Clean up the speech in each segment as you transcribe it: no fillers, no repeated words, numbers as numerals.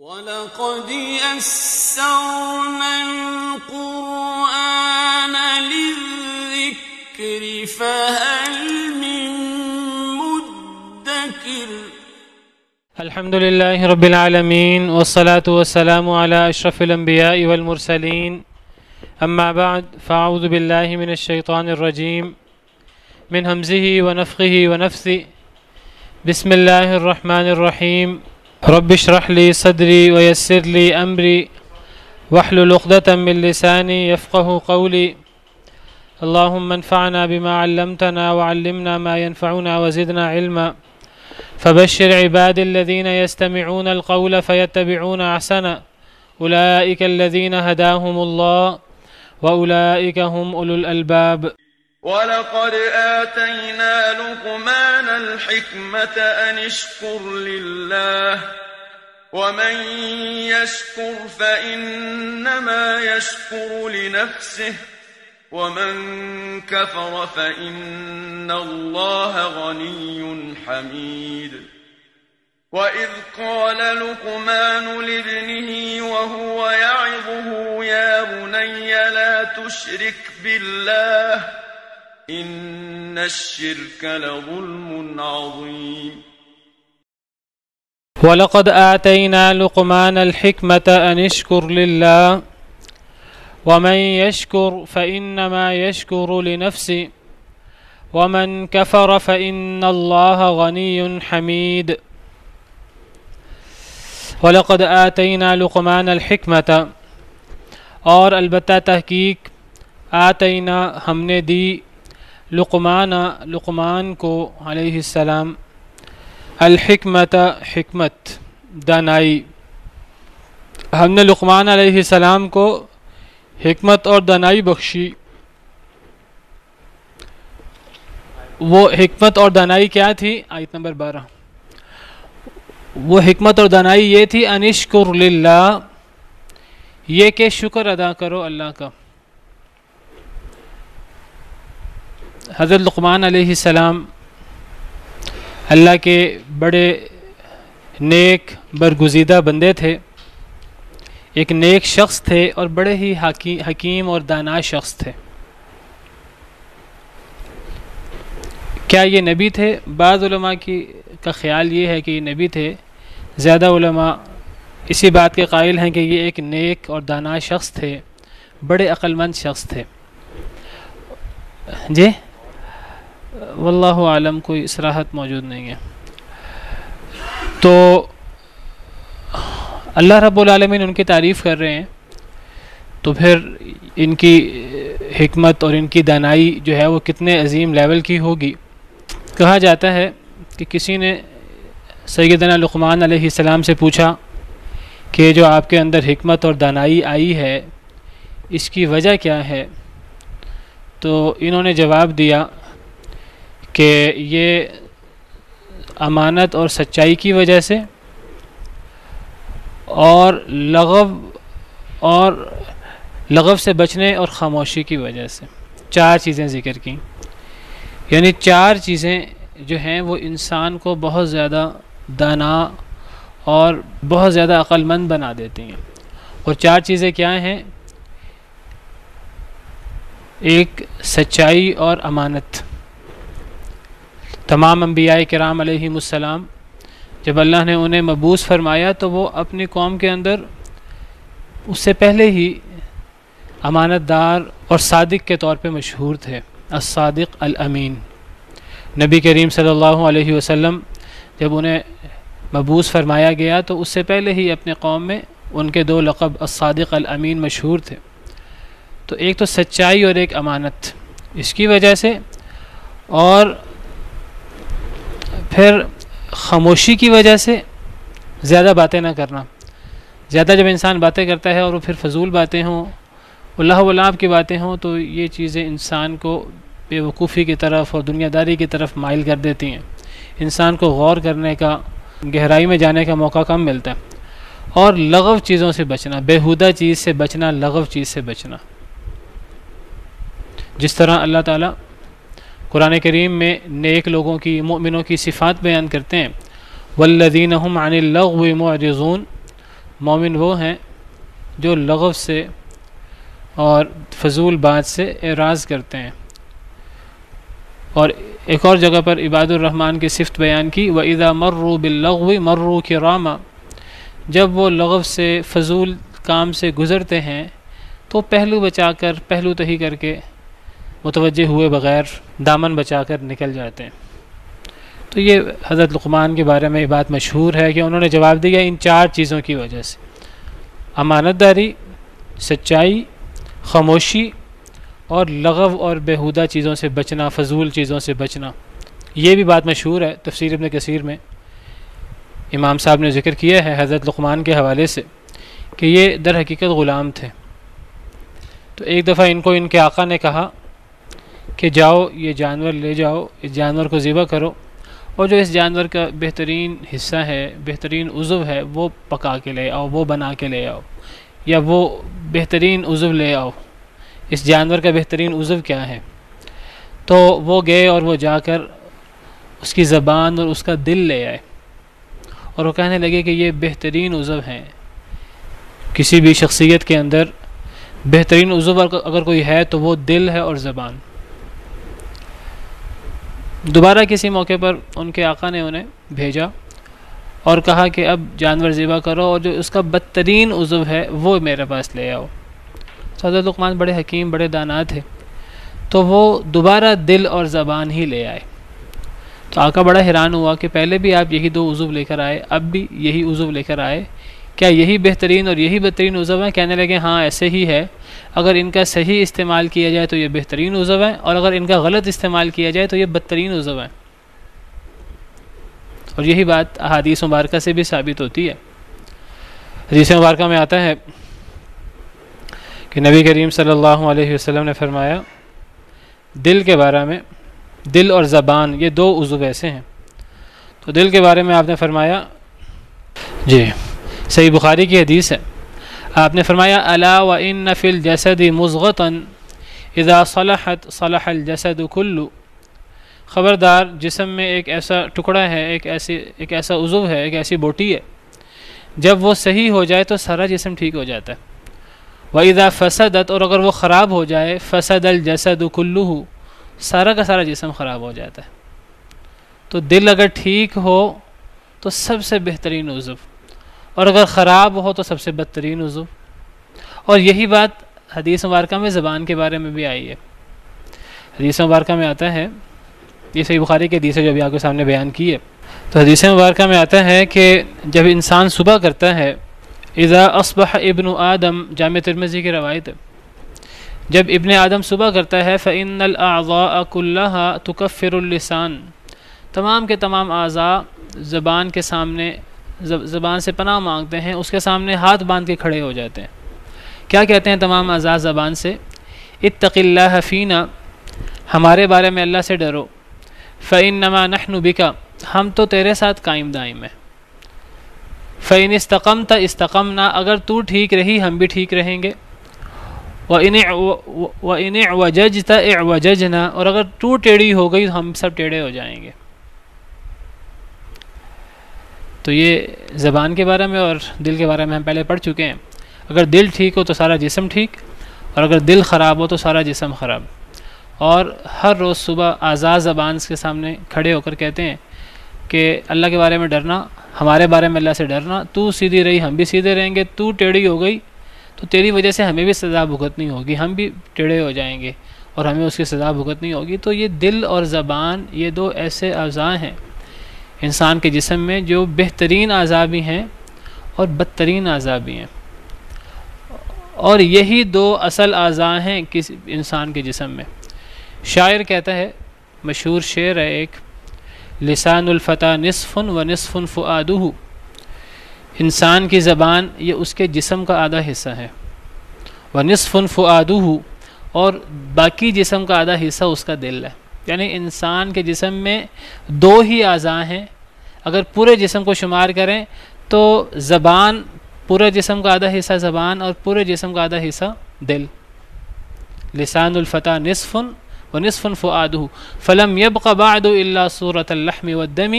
وَلَقَدْ يَسَّرْنَا الْقُرْآنَ لِلذِّكْرِ فَهَلْ مِن مُّدَّكِرٍ الحمد لله رب العالمين والصلاة والسلام على أشرف الأنبياء والمرسلين أما بعد فأعوذ بالله من الشيطان الرجيم من همزه ونفخه ونفثه بسم الله الرحمن الرحيم رب اشرح لي صدري ويسر لي أمري واحلل عقدة من لساني يفقه قولي اللهم انفعنا بما علمتنا وعلمنا ما ينفعنا وزدنا علما فبشر عباد الذين يستمعون القول فيتبعون أحسنه أولئك الذين هداهم الله وأولئك هم أولو الألباب. وَلَقَدْ آتَيْنَا لُقْمَانَ الْحِكْمَةَ أَنِ اشْكُرْ لِلَّهِ وَمَنْ يَشْكُرْ فَإِنَّمَا يَشْكُرُ لِنَفْسِهِ وَمَنْ كَفَرَ فَإِنَّ اللَّهَ غَنِيٌّ حَمِيدٌ. وَإِذْ قَالَ لُقْمَانُ لِابْنِهِ وَهُوَ يَعِظُهُ يَا بُنَيَّ لَا تُشْرِكْ بِاللَّهِ إِنَّ الشِّرْكَ لَظُلْمٌ عَظِيمٌ. وَلَقَدْ آتَيْنَا لُقْمَانَ الْحِكْمَةَ أَنِ اشْكُرْ لِلَّهِ وَمَنْ يَشْكُرْ فَإِنَّمَا يَشْكُرُ لِنَفْسِهِ وَمَنْ كَفَرَ فَإِنَّ اللَّهَ غَنِيٌّ حَمِيدٌ. وَلَقَدْ آتَيْنَا لُقْمَانَ الْحِكْمَةَ اور البتہ تحقیق آتینا ہم نے دی لقمان کو علیہ السلام الحکمت حکمت دانائی. ہم نے لقمان علیہ السلام کو حکمت اور دانائی بخشی. وہ حکمت اور دانائی کیا تھی؟ آیت نمبر 12. وہ حکمت اور دانائی یہ تھی ان اشکر للہ، یہ کہ شکر ادا کرو اللہ کا. حضرت لقمان علیہ السلام اللہ کے بڑے نیک برگزیدہ بندے تھے، ایک نیک شخص تھے اور بڑے ہی حکیم اور دانا شخص تھے. کیا یہ نبی تھے؟ بعض علماء کا خیال یہ ہے کہ یہ نبی تھے. زیادہ علماء اسی بات کے قائل ہیں کہ یہ ایک نیک اور دانا شخص تھے، بڑے عقل مند شخص تھے. جی واللہ عالم، کوئی صراحت موجود نہیں ہے. تو اللہ رب العالمین ان کی تعریف کر رہے ہیں، تو پھر ان کی حکمت اور ان کی دانائی جو ہے وہ کتنے عظیم لیول کی ہوگی. کہا جاتا ہے کہ کسی نے سیدنا لقمان علیہ السلام سے پوچھا کہ جو آپ کے اندر حکمت اور دانائی آئی ہے اس کی وجہ کیا ہے؟ تو انہوں نے جواب دیا کہ یہ امانت اور سچائی کی وجہ سے اور لغو سے بچنے اور خاموشی کی وجہ سے. 4 چیزیں ذکر کی، یعنی 4 چیزیں جو ہیں وہ انسان کو بہت زیادہ دانا اور بہت زیادہ عقل مند بنا دیتی ہیں. اور 4 چیزیں کیا ہیں؟ ایک سچائی اور امانت. تمام انبیاء کرام علیہم السلام جب اللہ نے انہیں مبعوث فرمایا تو وہ اپنی قوم کے اندر اس سے پہلے ہی امانت دار اور صادق کے طور پہ مشہور تھے. الصادق الامین. نبی کریم صلی اللہ علیہ وسلم جب انہیں مبعوث فرمایا گیا تو اس سے پہلے ہی اپنے قوم میں ان کے 2 لقب الصادق الامین مشہور تھے. تو ایک تو سچائی اور ایک امانت، اس کی وجہ سے. اور پھر خاموشی کی وجہ سے، زیادہ باتیں نہ کرنا. زیادہ جب انسان باتیں کرتا ہے اور وہ پھر فضول باتیں ہوں، اللہ واللہ کی باتیں ہوں، تو یہ چیزیں انسان کو بے وقوفی کی طرف اور دنیا داری کی طرف مائل کر دیتی ہیں. انسان کو غور کرنے کا، گہرائی میں جانے کا موقع کم ملتا ہے. اور لغو چیزوں سے بچنا، بیہودہ چیز سے بچنا، لغو چیز سے بچنا. جس طرح اللہ تعالیٰ قرآن کریم میں نیک لوگوں کی، مومنوں کی صفات بیان کرتے ہیں، والذین هم عن اللغو معرضون، مومن وہ ہیں جو لغو سے اور فضول بات سے اعراض کرتے ہیں۔ اور ایک اور جگہ پر عباد الرحمن کی صفت بیان کی، وَإِذَا مَرُّوا بِاللَّغْوِ مَرُّوا كِرَامًا، جب وہ لغو سے فضول کام سے گزرتے ہیں تو پہلو بچا کر، پہلو تہی کر کے متوجہ ہوئے بغیر دامن بچا کر نکل جاتے ہیں۔ تو یہ حضرت لقمان کے بارے میں یہ بات مشہور ہے کہ انہوں نے جواب دیا ان 4 چیزوں کی وجہ سے: امانت داری، سچائی، خاموشی اور لغو اور بیہودہ چیزوں سے بچنا، فضول چیزوں سے بچنا۔ یہ بھی بات مشہور ہے، تفسیر ابن کثیر میں امام صاحب نے ذکر کیا ہے حضرت لقمان کے حوالے سے کہ یہ در حقیقت غلام تھے۔ تو ایک دفعہ ان کو ان کے آقا نے کہا کہ جاؤ یہ جانور لے جاؤ، اس جانور کو ذبح کرو، اور جو اس جانور کا بہترین حصہ ہے، بہترین عضو ہے، وہ پکا کے لے آؤ، وہ بنا کے لے آؤ، یا وہ بہترین عضو لے آؤ۔ اس جانور کا بہترین عضو کیا ہے؟ تو وہ گئے اور وہ جا کر اس کی زبان اور اس کا دل لے آئے، اور وہ کہنے لگے کہ یہ بہترین عضو ہیں۔ کسی بھی شخصیت کے اندر بہترین عضو اگر کوئی ہے تو وہ دل ہے اور زبان۔ دوبارہ کسی موقع پر ان کے آقا نے انہیں بھیجا اور کہا کہ اب جانور ذبح کرو اور جو اس کا بدترین عضو ہے وہ میرے پاس لے آؤ۔ حضرت لقمان بڑے حکیم، بڑے دانا تھے، تو وہ دوبارہ دل اور زبان ہی لے آئے۔ تو آقا بڑا حیران ہوا کہ پہلے بھی آپ یہی 2 عضو لے کر آئے، اب بھی یہی عضو لے کر آئے، کیا یہی بہترین اور یہی بدترین عضو ہیں؟ کہنے لگے ہاں ایسے ہی ہے، اگر ان کا صحیح استعمال کیا جائے تو یہ بہترین عضو ہیں، اور اگر ان کا غلط استعمال کیا جائے تو یہ بدترین عضو ہیں۔ اور یہی بات احادیث مبارکہ سے بھی ثابت ہوتی ہے۔ حدیث مبارکہ میں آتا ہے کہ نبی کریم صلی اللہ علیہ وسلم نے فرمایا دل کے بارے میں، دل اور زبان یہ 2 عضو ایسے ہیں۔ تو دل کے بارے میں آپ نے فرمایا، جی صحیح بخاری کی حدیث ہے، آپ نے فرمایا الا وان فی الجسد مضغۃ اذا صلحت صلح الجسد کلہ، خبردار جسم میں ایک ایسا ٹکڑا ہے، ایک ایسا عضو ہے، ایک ایسی بوٹی ہے، جب وہ صحیح ہو جائے تو سارا جسم ٹھیک ہو جاتا ہے۔ وَإِذَا فَسَدَتْ، اور اگر وہ خراب ہو جائے، فَسَدَ الْجَسَدُ كُلُّهُ، سارا کا سارا جسم خراب ہو جاتا ہے۔ تو دل اگر ٹھیک ہو تو سب سے بہترین عضو، اور اگر خراب ہو تو سب سے بدترین عضو۔ اور یہی بات حدیث مبارکہ میں زبان کے بارے میں بھی آئی ہے۔ حدیث مبارکہ میں آتا ہے، یہ صحیح بخاری کی حدیث ہے جو ابھی آپ کے سامنے بیان کی ہے، تو حدیث مبارکہ میں آتا ہے کہ جب انسان صبح کرتا ہے، اذا اصبح ابن آدم، جامع ترمذی کی روایت ہے، جب ابن آدم صبح کرتا ہے فإن الأعضاء كلها تكفر اللسان، تمام کے تمام اعضاء زبان کے سامنے، زبان سے پناہ مانگتے ہیں، اس کے سامنے ہاتھ باندھ کے کھڑے ہو جاتے ہیں۔ کیا کہتے ہیں تمام اعضاء زبان سے؟ اتق اللہ فینا، ہمارے بارے میں اللہ سے ڈرو، فإنما نحن بک، ہم تو تیرے ساتھ قائم دائم ہیں، فإن استقمت استقمنا، اگر تو ٹھیک رہی ہم بھی ٹھیک رہیں گے، وإن اعوججت اعوججنا، اور اگر تو ٹیڑھی ہو گئی ہم سب ٹیڑھے ہو جائیں گے۔ تو یہ زبان کے بارے میں اور دل کے بارے میں ہم پہلے پڑھ چکے ہیں۔ اگر دل ٹھیک ہو تو سارا جسم ٹھیک، اور اگر دل خراب ہو تو سارا جسم خراب۔ اور ہر روز صبح اعضاء زبان کے سامنے کھڑے ہو کر کہتے ہیں کہ اللہ کے بارے میں ڈرنا، ہمارے بارے میں اللہ سے ڈرنا، تو سیدھی رہی ہم بھی سیدھے رہیں گے، تو ٹیڑھی ہو گئی تو تیری وجہ سے ہمیں بھی سزا بھگتنی ہوگی، ہم بھی ٹیڑھے ہو جائیں گے اور ہمیں اس کی سزا بھگتنی ہوگی۔ تو یہ دل اور زبان یہ 2 ایسے اعضاء ہیں انسان کے جسم میں جو بہترین اعضاء بھی ہیں اور بدترین اعضاء بھی ہیں، اور یہی 2 اصل اعضاء ہیں کسی انسان کے جسم میں۔ شاعر کہتا ہے، مشہور شعر ہے ایک، لسان الفتى نصف ونصف فؤادہ، انسان کی زبان یہ اس کے جسم کا آدھا حصہ ہے، ونصف فؤادہ، اور باقی جسم کا آدھا حصہ اس کا دل ہے۔ یعنی انسان کے جسم میں 2 ہی اعضاء ہیں، اگر پورے جسم کو شمار کریں تو زبان، پورے جسم کا آدھا حصہ زبان اور پورے جسم کا آدھا حصہ دل۔ لسان الفتى نصف ونصف فؤادہ فلم يبق بعد الا صورة اللحم والدم،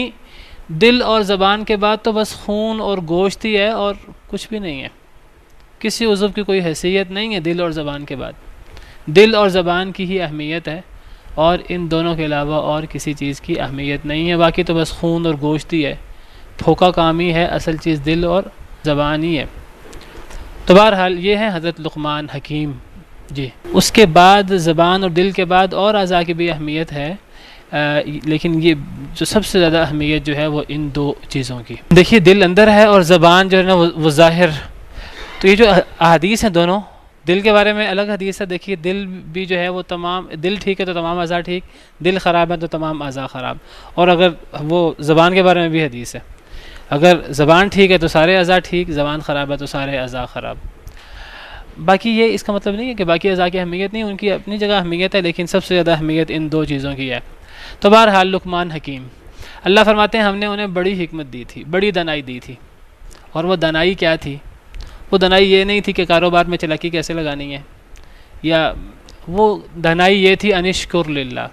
دل اور زبان کے بعد تو بس خون اور گوشت ہی ہے اور کچھ بھی نہیں ہے، کسی عضو کی کوئی حیثیت نہیں ہے دل اور زبان کے بعد۔ دل اور زبان کی ہی اہمیت ہے، اور ان دونوں کے علاوہ اور کسی چیز کی اہمیت نہیں ہے، باقی تو بس خون اور گوشت ہی ہے، پھوکا کام ہی ہے، اصل چیز دل اور زبان ہی ہے۔ تو بہرحال یہ ہے حضرت لقمان حکیم جی۔ اس کے بعد زبان اور دل کے بعد اور اعضاء کی بھی اہمیت ہے، لیکن یہ جو سب سے زیادہ اہمیت جو ہے وہ ان دو چیزوں کی۔ دیکھیے دل اندر ہے اور زبان جو ہے نا وہ ظاہر۔ تو یہ جو احادیث ہیں دونوں، دل کے بارے میں الگ حدیث ہے، دیکھیے دل بھی جو ہے وہ تمام، دل ٹھیک ہے تو تمام اعضاء ٹھیک، دل خراب ہے تو تمام اعضاء خراب۔ اور اگر وہ زبان کے بارے میں بھی حدیث ہے، اگر زبان ٹھیک ہے تو سارے اعضاء ٹھیک، زبان خراب ہے تو سارے اعضاء خراب۔ باقی یہ اس کا مطلب نہیں ہے کہ باقی اعضاء کی اہمیت نہیں، ان کی اپنی جگہ اہمیت ہے، لیکن سب سے زیادہ اہمیت ان دو چیزوں کی ہے۔ تو بہرحال لقمان حکیم، اللہ فرماتے ہیں ہم نے انہیں بڑی حکمت دی تھی، بڑی دانائی دی تھی۔ اور وہ دانائی کیا تھی؟ وہ دانائی یہ نہیں تھی کہ کاروبار میں چلاکی کیسے لگانی ہے، یا وہ دانائی یہ تھی انشکر للہ،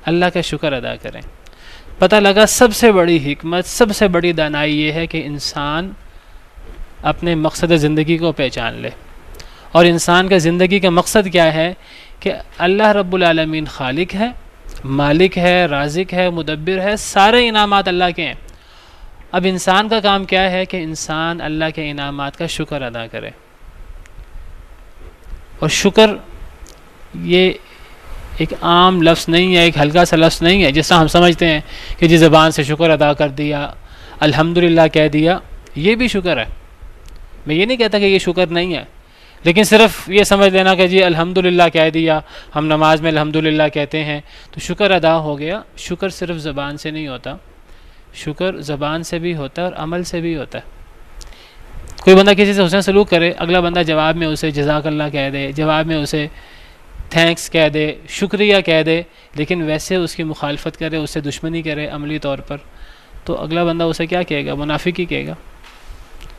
اللہ کا شکر ادا کریں۔ پتہ لگا سب سے بڑی حکمت، سب سے بڑی دانائی یہ ہے کہ انسان اپنے مقصد زندگی کو پہچان لے۔ اور انسان کا زندگی کا مقصد کیا ہے؟ کہ اللہ رب العالمین خالق ہے، مالک ہے، رازق ہے، مدبر ہے، سارے انعامات اللہ کے ہیں۔ اب انسان کا کام کیا ہے کہ انسان اللہ کے انعامات کا شکر ادا کرے۔ اور شکر یہ ایک عام لفظ نہیں ہے، ایک ہلکا سا لفظ نہیں ہے جس طرح ہم سمجھتے ہیں کہ جی زبان سے شکر ادا کر دیا، الحمدللہ کہہ دیا، یہ بھی شکر ہے۔ میں یہ نہیں کہتا کہ یہ شکر نہیں ہے، لیکن صرف یہ سمجھ لینا کہ جی الحمدللہ کہہ دیا، ہم نماز میں الحمدللہ کہتے ہیں تو شکر ادا ہو گیا۔ شکر صرف زبان سے نہیں ہوتا، شکر زبان سے بھی ہوتا ہے اور عمل سے بھی ہوتا ہے۔ کوئی بندہ کسی سے حسن سلوک کرے، اگلا بندہ جواب میں اسے جزاک اللہ کہہ دے، جواب میں اسے تھینکس کہہ دے، شکریہ کہہ دے، لیکن ویسے اس کی مخالفت کرے، اس سے دشمنی کرے عملی طور پر، تو اگلا بندہ اسے کیا کہے گا؟ منافق ہی کہے گا۔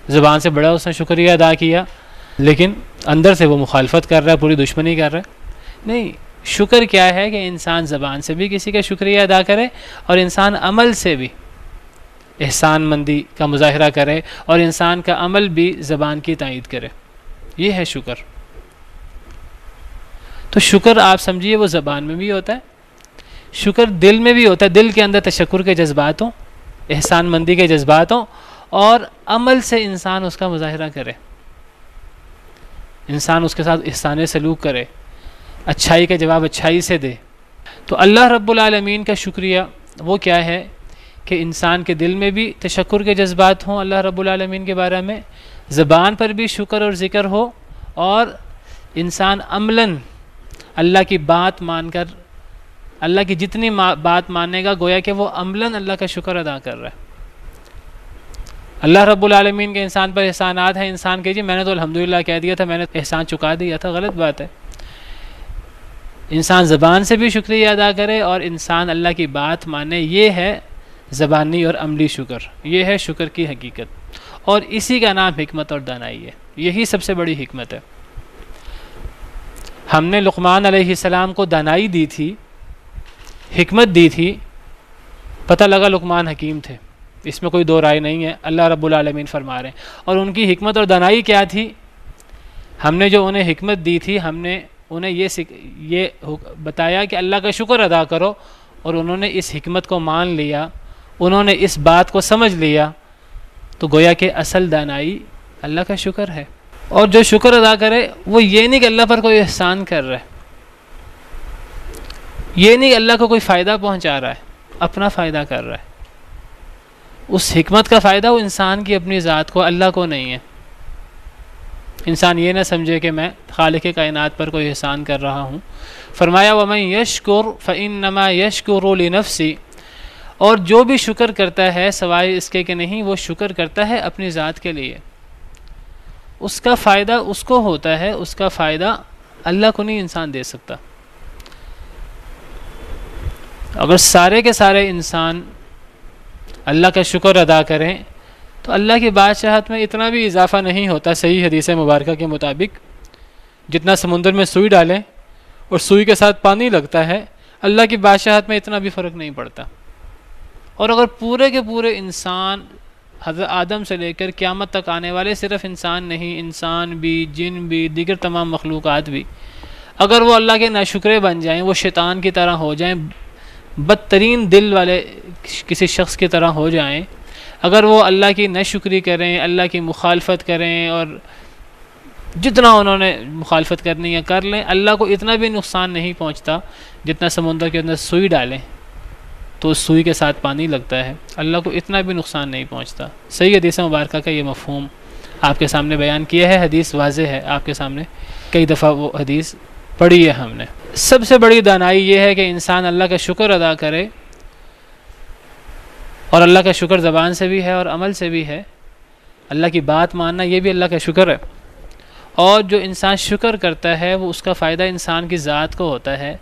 زبان سے بڑا اس نے شکریہ ادا کیا، لیکن اندر سے وہ مخالفت کر رہا ہے، پوری دشمنی کر رہا ہے۔ نہیں، شکر کیا ہے کہ انسان زبان سے بھی کسی کا شکریہ ادا کرے، اور انسان عمل سے بھی احسان مندی کا مظاہرہ کرے، اور انسان کا عمل بھی زبان کی تائید کرے۔ یہ ہے شکر۔ تو شکر آپ سمجھیے وہ زبان میں بھی ہوتا ہے، شکر دل میں بھی ہوتا ہے، دل کے اندر تشکر کے جذبات ہوں، احسان مندی کے جذبات ہوں، اور عمل سے انسان اس کا مظاہرہ کرے، انسان اس کے ساتھ احسان سلوک کرے، اچھائی کا جواب اچھائی سے دے۔ تو اللہ رب العالمین کا شکریہ وہ کیا ہے کہ انسان کے دل میں بھی تشکر کے جذبات ہوں اللہ رب العالمین کے بارے میں، زبان پر بھی شکر اور ذکر ہو، اور انسان عملاً اللہ کی بات مان کر، اللہ کی جتنی بات ماننے گا گویا کہ وہ عملاً اللہ کا شکر ادا کر رہا ہے۔ اللہ رب العالمین کے انسان پر احسانات ہیں، انسان کہ جی میں نے تو الحمدللہ کہہ دیا تھا، میں نے احسان چکا دیا تھا، غلط بات ہے۔ انسان زبان سے بھی شکریہ ادا کرے اور انسان اللہ کی بات مانے، یہ ہے زبانی اور عملی شکر، یہ ہے شکر کی حقیقت، اور اسی کا نام حکمت اور دانائی ہے، یہی سب سے بڑی حکمت ہے۔ ہم نے لقمان علیہ السلام کو دانائی دی تھی، حکمت دی تھی، پتہ لگا لقمان حکیم تھے، اس میں کوئی دو رائے نہیں ہے، اللہ رب العالمین فرما رہے ہیں۔ اور ان کی حکمت اور دانائی کیا تھی؟ ہم نے جو انہیں حکمت دی تھی، ہم نے انہیں یہ بتایا کہ اللہ کا شکر ادا کرو، اور انہوں نے اس حکمت کو مان لیا، انہوں نے اس بات کو سمجھ لیا، تو گویا کہ اصل دانائی اللہ کا شکر ہے۔ اور جو شکر ادا کرے وہ یہ نہیں کہ اللہ پر کوئی احسان کر رہا ہے، یہ نہیں کہ اللہ کو کوئی فائدہ پہنچا رہا ہے، اپنا فائدہ کر رہا ہے۔ اس حکمت کا فائدہ وہ انسان کی اپنی ذات کو، اللہ کو نہیں ہے۔ انسان یہ نہ سمجھے کہ میں خالق کائنات پر کوئی احسان کر رہا ہوں۔ فرمایا وَمَن يَشْكُرْ فَإِنَّمَا يَشْكُرُ لِنَفْسِهِ، اور جو بھی شکر کرتا ہے سوائے اس کے کہ نہیں، وہ شکر کرتا ہے اپنی ذات کے لیے، اس کا فائدہ اس کو ہوتا ہے، اس کا فائدہ اللہ کو نہیں انسان دے سکتا۔ اگر سارے کے سارے انسان اللہ کا شکر ادا کریں تو اللہ کی بادشاہت میں اتنا بھی اضافہ نہیں ہوتا، صحیح حدیث مبارکہ کے مطابق جتنا سمندر میں سوئی ڈالیں اور سوئی کے ساتھ پانی لگتا ہے، اللہ کی بادشاہت میں اتنا بھی فرق نہیں پڑتا۔ اور اگر پورے کے پورے انسان حضرت آدم سے لے کر قیامت تک آنے والے صرف انسان نہیں، انسان بھی، جن بھی، دیگر تمام مخلوقات بھی، اگر وہ اللہ کے ناشکرے بن جائیں، وہ شیطان کی طرح ہو جائیں، بدترین دل والے کسی شخص کی طرح ہو جائیں، اگر وہ اللہ کی ناشکری کریں، اللہ کی مخالفت کریں، اور جتنا انہوں نے مخالفت کرنی ہے کر لیں، اللہ کو اتنا بھی نقصان نہیں پہنچتا جتنا سمندر کے اندر سوئی ڈالیں تو اس سوئی کے ساتھ پانی لگتا ہے، اللہ کو اتنا بھی نقصان نہیں پہنچتا۔ صحیح حدیث مبارکہ کا یہ مفہوم آپ کے سامنے بیان کیا ہے، حدیث واضح ہے آپ کے سامنے، کئی دفعہ وہ حدیث پڑھی ہے ہم نے۔ سب سے بڑی دانائی یہ ہے کہ انسان اللہ کا شکر ادا کرے، اور اللہ کا شکر زبان سے بھی ہے اور عمل سے بھی ہے، اللہ کی بات ماننا یہ بھی اللہ کا شکر ہے، اور جو انسان شکر کرتا ہے وہ اس کا فائدہ انسان کی ذات کو ہوتا ہے،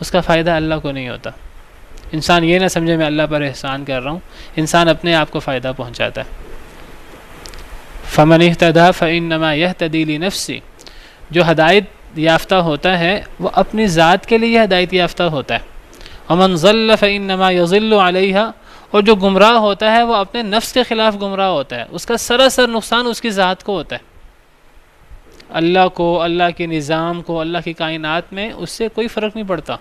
اس کا فائدہ اللہ کو نہیں ہوتا۔ انسان یہ نہ سمجھے میں اللہ پر احسان کر رہا ہوں، انسان اپنے آپ کو فائدہ پہنچاتا ہے۔ فَمَنِ اهْتَدَىٰ فَإِنَّمَا يَهْتَدِي لِنَفْسِهِ، جو ہدایت یافتہ ہوتا ہے وہ اپنی ذات کے لیے ہدایت یافتہ ہوتا ہے۔ وَمَنْ ضَلَّ فَإِنَّمَا يَضِلُّ عَلَيْهَا، اور جو گمراہ ہوتا ہے وہ اپنے نفس کے خلاف گمراہ ہوتا ہے، اس کا سراسر نقصان اس کی ذات کو ہوتا ہے۔ اللہ کو، اللہ کے نظام کو، اللہ کی کائنات میں اس سے کوئی فرق نہیں پڑتا۔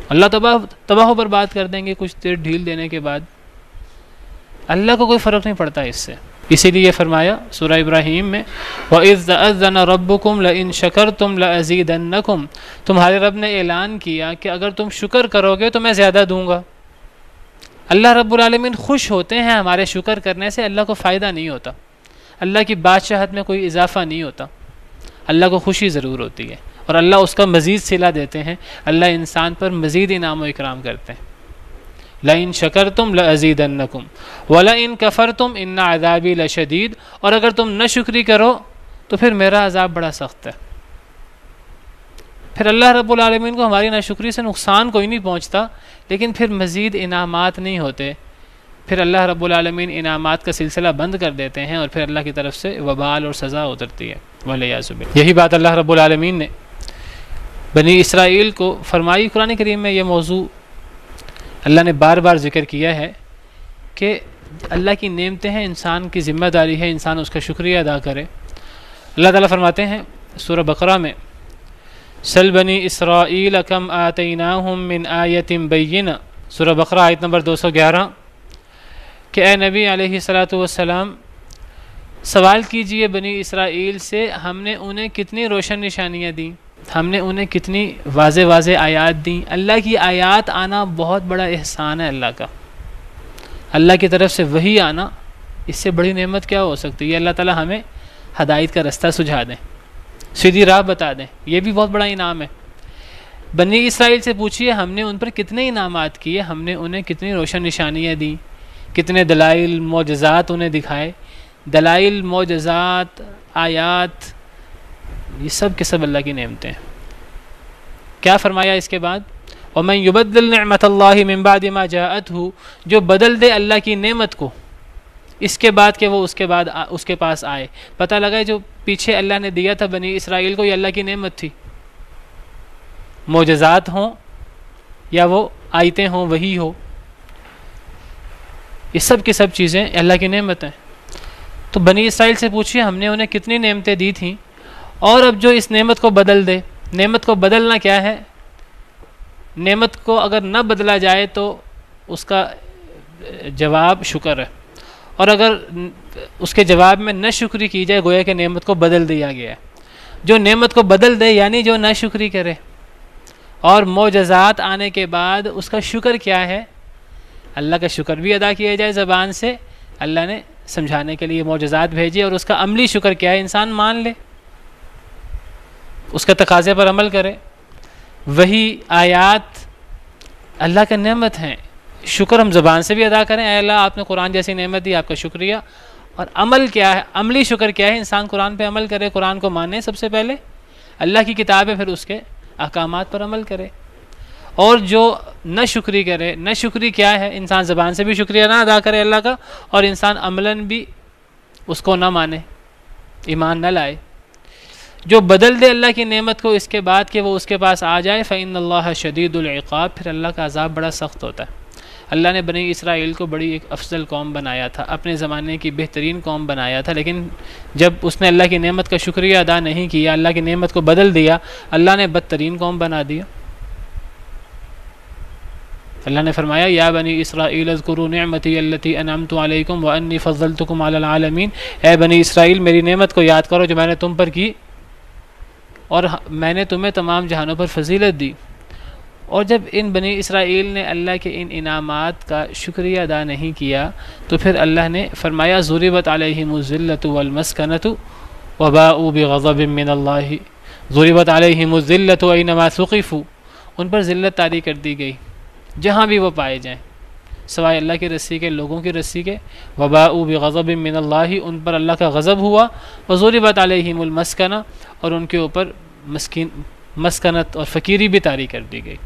اللہ تباہ و برباد کر دیں گے کچھ دیر ڈھیل دینے کے بعد، اللہ کو کوئی فرق نہیں پڑتا اس سے۔ اسی لیے فرمایا سورہ ابراہیم میں وَإِذْ تَأَذَّنَ رَبُّكُمْ لَئِن شَكَرْتُمْ لَأَزِيدَنَّكُمْ، تمہارے رب نے اعلان کیا کہ اگر تم شکر کرو گے تو میں زیادہ دوں گا۔ اللہ رب العالمین خوش ہوتے ہیں ہمارے شکر کرنے سے، اللہ کو فائدہ نہیں ہوتا، اللہ کی بادشاہت میں کوئی اضافہ نہیں ہوتا، اللہ کو خوشی ضرور ہوتی ہے، اور اللہ اس کا مزید صلہ دیتے ہیں، اللہ انسان پر مزید انعام و اکرام کرتے ہیں۔ لَئِن شَكَرْتُمْ لَأَزِيدَنَّكُمْ وَلَئِن كَفَرْتُمْ إِنَّ عَذَابِي لَشَدِيدٌ، اور اگر تم نہ شکری کرو تو پھر میرا عذاب بڑا سخت ہے۔ پھر اللہ رب العالمین کو ہماری ناشکری سے نقصان کوئی نہیں پہنچتا، لیکن پھر مزید انعامات نہیں ہوتے، پھر اللہ رب العالمین انعامات کا سلسلہ بند کر دیتے ہیں، اور پھر اللہ کی طرف سے وبال اور سزا اترتی ہے وَالْعِيَاذُ بِاللَّہ۔ یہی بات اللہ رب العالمین نے بنی اسرائیل کو فرمائی۔ قرآن کریم میں یہ موضوع اللہ نے بار بار ذکر کیا ہے کہ اللہ کی نعمتیں ہیں، انسان کی ذمہ داری ہے انسان اس کا شکریہ ادا کرے۔ اللہ تعالیٰ فرماتے ہیں سورہ بقرہ میں سل بنی اسرائیل کم آتیناہم من آیت بینہ، سورہ بقرہ آیت نمبر 211، کہ اے نبی علیہ السلام سوال کیجئے بنی اسرائیل سے ہم نے انہیں کتنی روشن نشانیاں دیں، ہم نے انہیں کتنی واضح آیات دیں۔ اللہ کی آیات آنا بہت بڑا احسان ہے اللہ کا، اللہ کی طرف سے وحی آنا، اس سے بڑی نعمت کیا ہو سکتی ہے؟ اللہ تعالیٰ ہمیں ہدایت کا رستہ سجھا دیں، سیدھی راہ بتا دیں، یہ بھی بہت بڑا انعام ہے۔ بنی اسرائیل سے پوچھئے ہم نے ان پر کتنے انعامات کیے، ہم نے انہیں کتنی روشن نشانیاں دیں، کتنے دلائل معجزات انہیں دکھائے۔ دلائل، معجزات، آیات، یہ سب کے سب اللہ کی نعمتیں ہیں۔ کیا فرمایا اس کے بعد؟ وَمَن يُبَدِّلْ نِعْمَةَ اللَّهِ مِن بَعْدِ مَا جَاءَتْهُ، جو بدل دے اللہ کی نعمت کو اس کے بعد کہ وہ اس کے پاس آئے۔ پتہ لگا جو پیچھے اللہ نے دیا تھا بنی اسرائیل کو، یہ اللہ کی نعمت تھی، معجزات ہوں یا وہ آیتیں ہوں، وحی ہو، یہ سب کی سب چیزیں اللہ کی نعمت ہیں۔ تو بنی اسرائیل سے پوچھئے ہم نے انہیں کتنی نعمتیں دی تھیں، اور اب جو اس نعمت کو بدل دے۔ نعمت کو بدلنا کیا ہے؟ نعمت کو اگر نہ بدلا جائے تو اس کا جواب شکر ہے، اور اگر اس کے جواب میں نہ شکری کی جائے گویا کہ نعمت کو بدل دیا گیا ہے۔ جو نعمت کو بدل دے یعنی جو نہ شکری کرے، اور معجزات آنے کے بعد اس کا شکر کیا ہے؟ اللہ کا شکر بھی ادا کیا جائے زبان سے، اللہ نے سمجھانے کے لیے معجزات بھیجی، اور اس کا عملی شکر کیا ہے؟ انسان مان لے، اس کا تقاضے پر عمل کرے۔ وہی آیات اللہ کا نعمت ہیں، شکر ہم زبان سے بھی ادا کریں، اے اللہ آپ نے قرآن جیسی نعمت دی، آپ کا شکریہ۔ اور عمل کیا ہے؟ عملی شکر کیا ہے؟ انسان قرآن پہ عمل کرے، قرآن کو مانے سب سے پہلے، اللہ کی کتاب ہے، پھر اس کے احکامات پر عمل کرے۔ اور جو نہ شکری کرے، نہ شکری کیا ہے؟ انسان زبان سے بھی شکریہ نہ ادا کرے اللہ کا، اور انسان عملاً بھی اس کو نہ مانے، ایمان نہ لائے۔ جو بدل دے اللہ کی نعمت کو اس کے بعد کہ وہ اس کے پاس آ جائے، فَإِنَّ اللَّهَ شَدِيدُ الْعِقَابِ، پھر اللہ کا عذاب بڑا سخت ہوتا ہے۔ اللہ نے بنی اسرائیل کو بڑی ایک افضل قوم بنایا تھا، اپنے زمانے کی بہترین قوم بنایا تھا، لیکن جب اس نے اللہ کی نعمت کا شکریہ ادا نہیں کیا، اللہ کی نعمت کو بدل دیا، اللہ نے بدترین قوم بنا دیا۔ اللہ نے فرمایا یا بنی اسرائیل اذکروا نعمتی التی انعمت علیکم وانی فضلتکم علی العالمین، اے بنی اسرائیل میری نعمت کو یاد کرو جو میں نے تم پر کی اور میں نے تمہیں تمام جہانوں پر فضیلت دی۔ اور جب ان بنی اسرائیل نے اللہ کے ان انعامات کا شکریہ ادا نہیں کیا تو پھر اللہ نے فرمایا ضربت علیہم الذلۃ والمسکنۃ وباؤوا بغضب من اللہ، ضربت علیہم الذلۃ اینما ثقفوا، ان پر ذلت طاری کر دی گئی جہاں بھی وہ پائے جائیں سوائے اللہ کی رسی کے، لوگوں کی رسی کے۔ وباؤوا بغضب من اللہ، ان پر اللہ کا غضب ہوا۔ وضربت علیہم المسکنہ، اور ان کے اوپر مسکنت اور فقیری بھی طاری کر دی گئی۔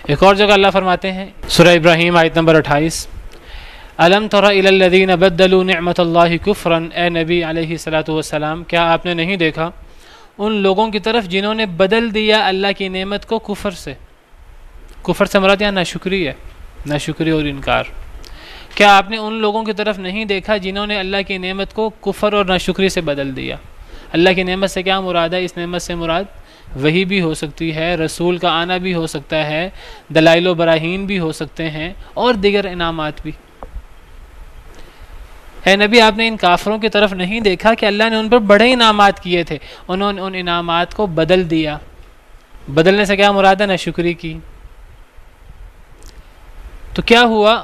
ایک اور جگہ اللہ فرماتے ہیں سورہ ابراہیم آیت نمبر 28، الم تر الی الذین بدلوا نعمت اللہ کفرا، اے نبی علیہ الصلوۃ والسلام کیا آپ نے نہیں دیکھا ان لوگوں کی طرف جنہوں نے بدل دیا اللہ کی نعمت کو کفر سے۔ کفر سے مراد یہاں ناشکری ہے، ناشکری اور انکار۔ کیا آپ نے ان لوگوں کی طرف نہیں دیکھا جنہوں نے اللہ کی نعمت کو کفر اور ناشکری سے بدل دیا؟ اللہ کی نعمت سے کیا مراد ہے؟ اس نعمت سے مراد وحی بھی ہو سکتی ہے، رسول کا آنا بھی ہو سکتا ہے، دلائل و براہین بھی ہو سکتے ہیں، اور دیگر انعامات بھی۔ اے نبی آپ نے ان کافروں کی طرف نہیں دیکھا کہ اللہ نے ان پر بڑے انعامات کیے تھے، انہوں نے ان انعامات کو بدل دیا۔ بدلنے سے کیا مراد ہے؟ ناشکری کی۔ تو کیا ہوا؟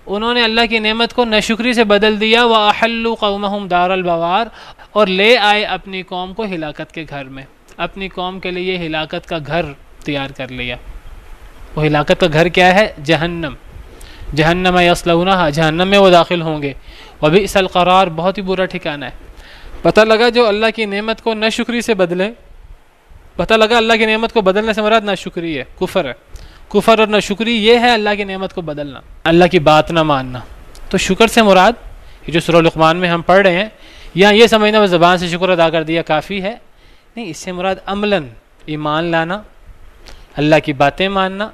انہوں نے اللہ کی نعمت کو ناشکری سے بدل دیا۔ وَأَحَلُّوا قَوْمَهُمْ دَارَ الْبَوَارِ، اور لے آئے اپنی قوم کو ہلاکت کے گھر میں، اپنی قوم کے لیے ہلاکت کا گھر تیار کر لیا۔ وہ ہلاکت کا گھر کیا ہے؟ جہنم۔ جہنم یصلونہا، جہنم میں وہ داخل ہوں گے۔ وبئس القرار، بہت ہی برا ٹھکانہ ہے۔ پتہ لگا جو اللہ کی نعمت کو ناشکری سے بدلے، پتہ لگا اللہ کی نعمت کو بدلنے سے مراد ناشکری ہے، کفر ہے۔ کفر اور ناشکری یہ ہے اللہ کی نعمت کو بدلنا، اللہ کی بات نہ ماننا۔ تو شکر سے مراد یہ جو سورہ لقمان میں ہم پڑھ رہے ہیں، یہاں یہ سمجھنا وہ زبان سے شکر ادا کر دیا کافی ہے، نہیں، اس سے مراد عملاً ایمان لانا، اللہ کی باتیں ماننا،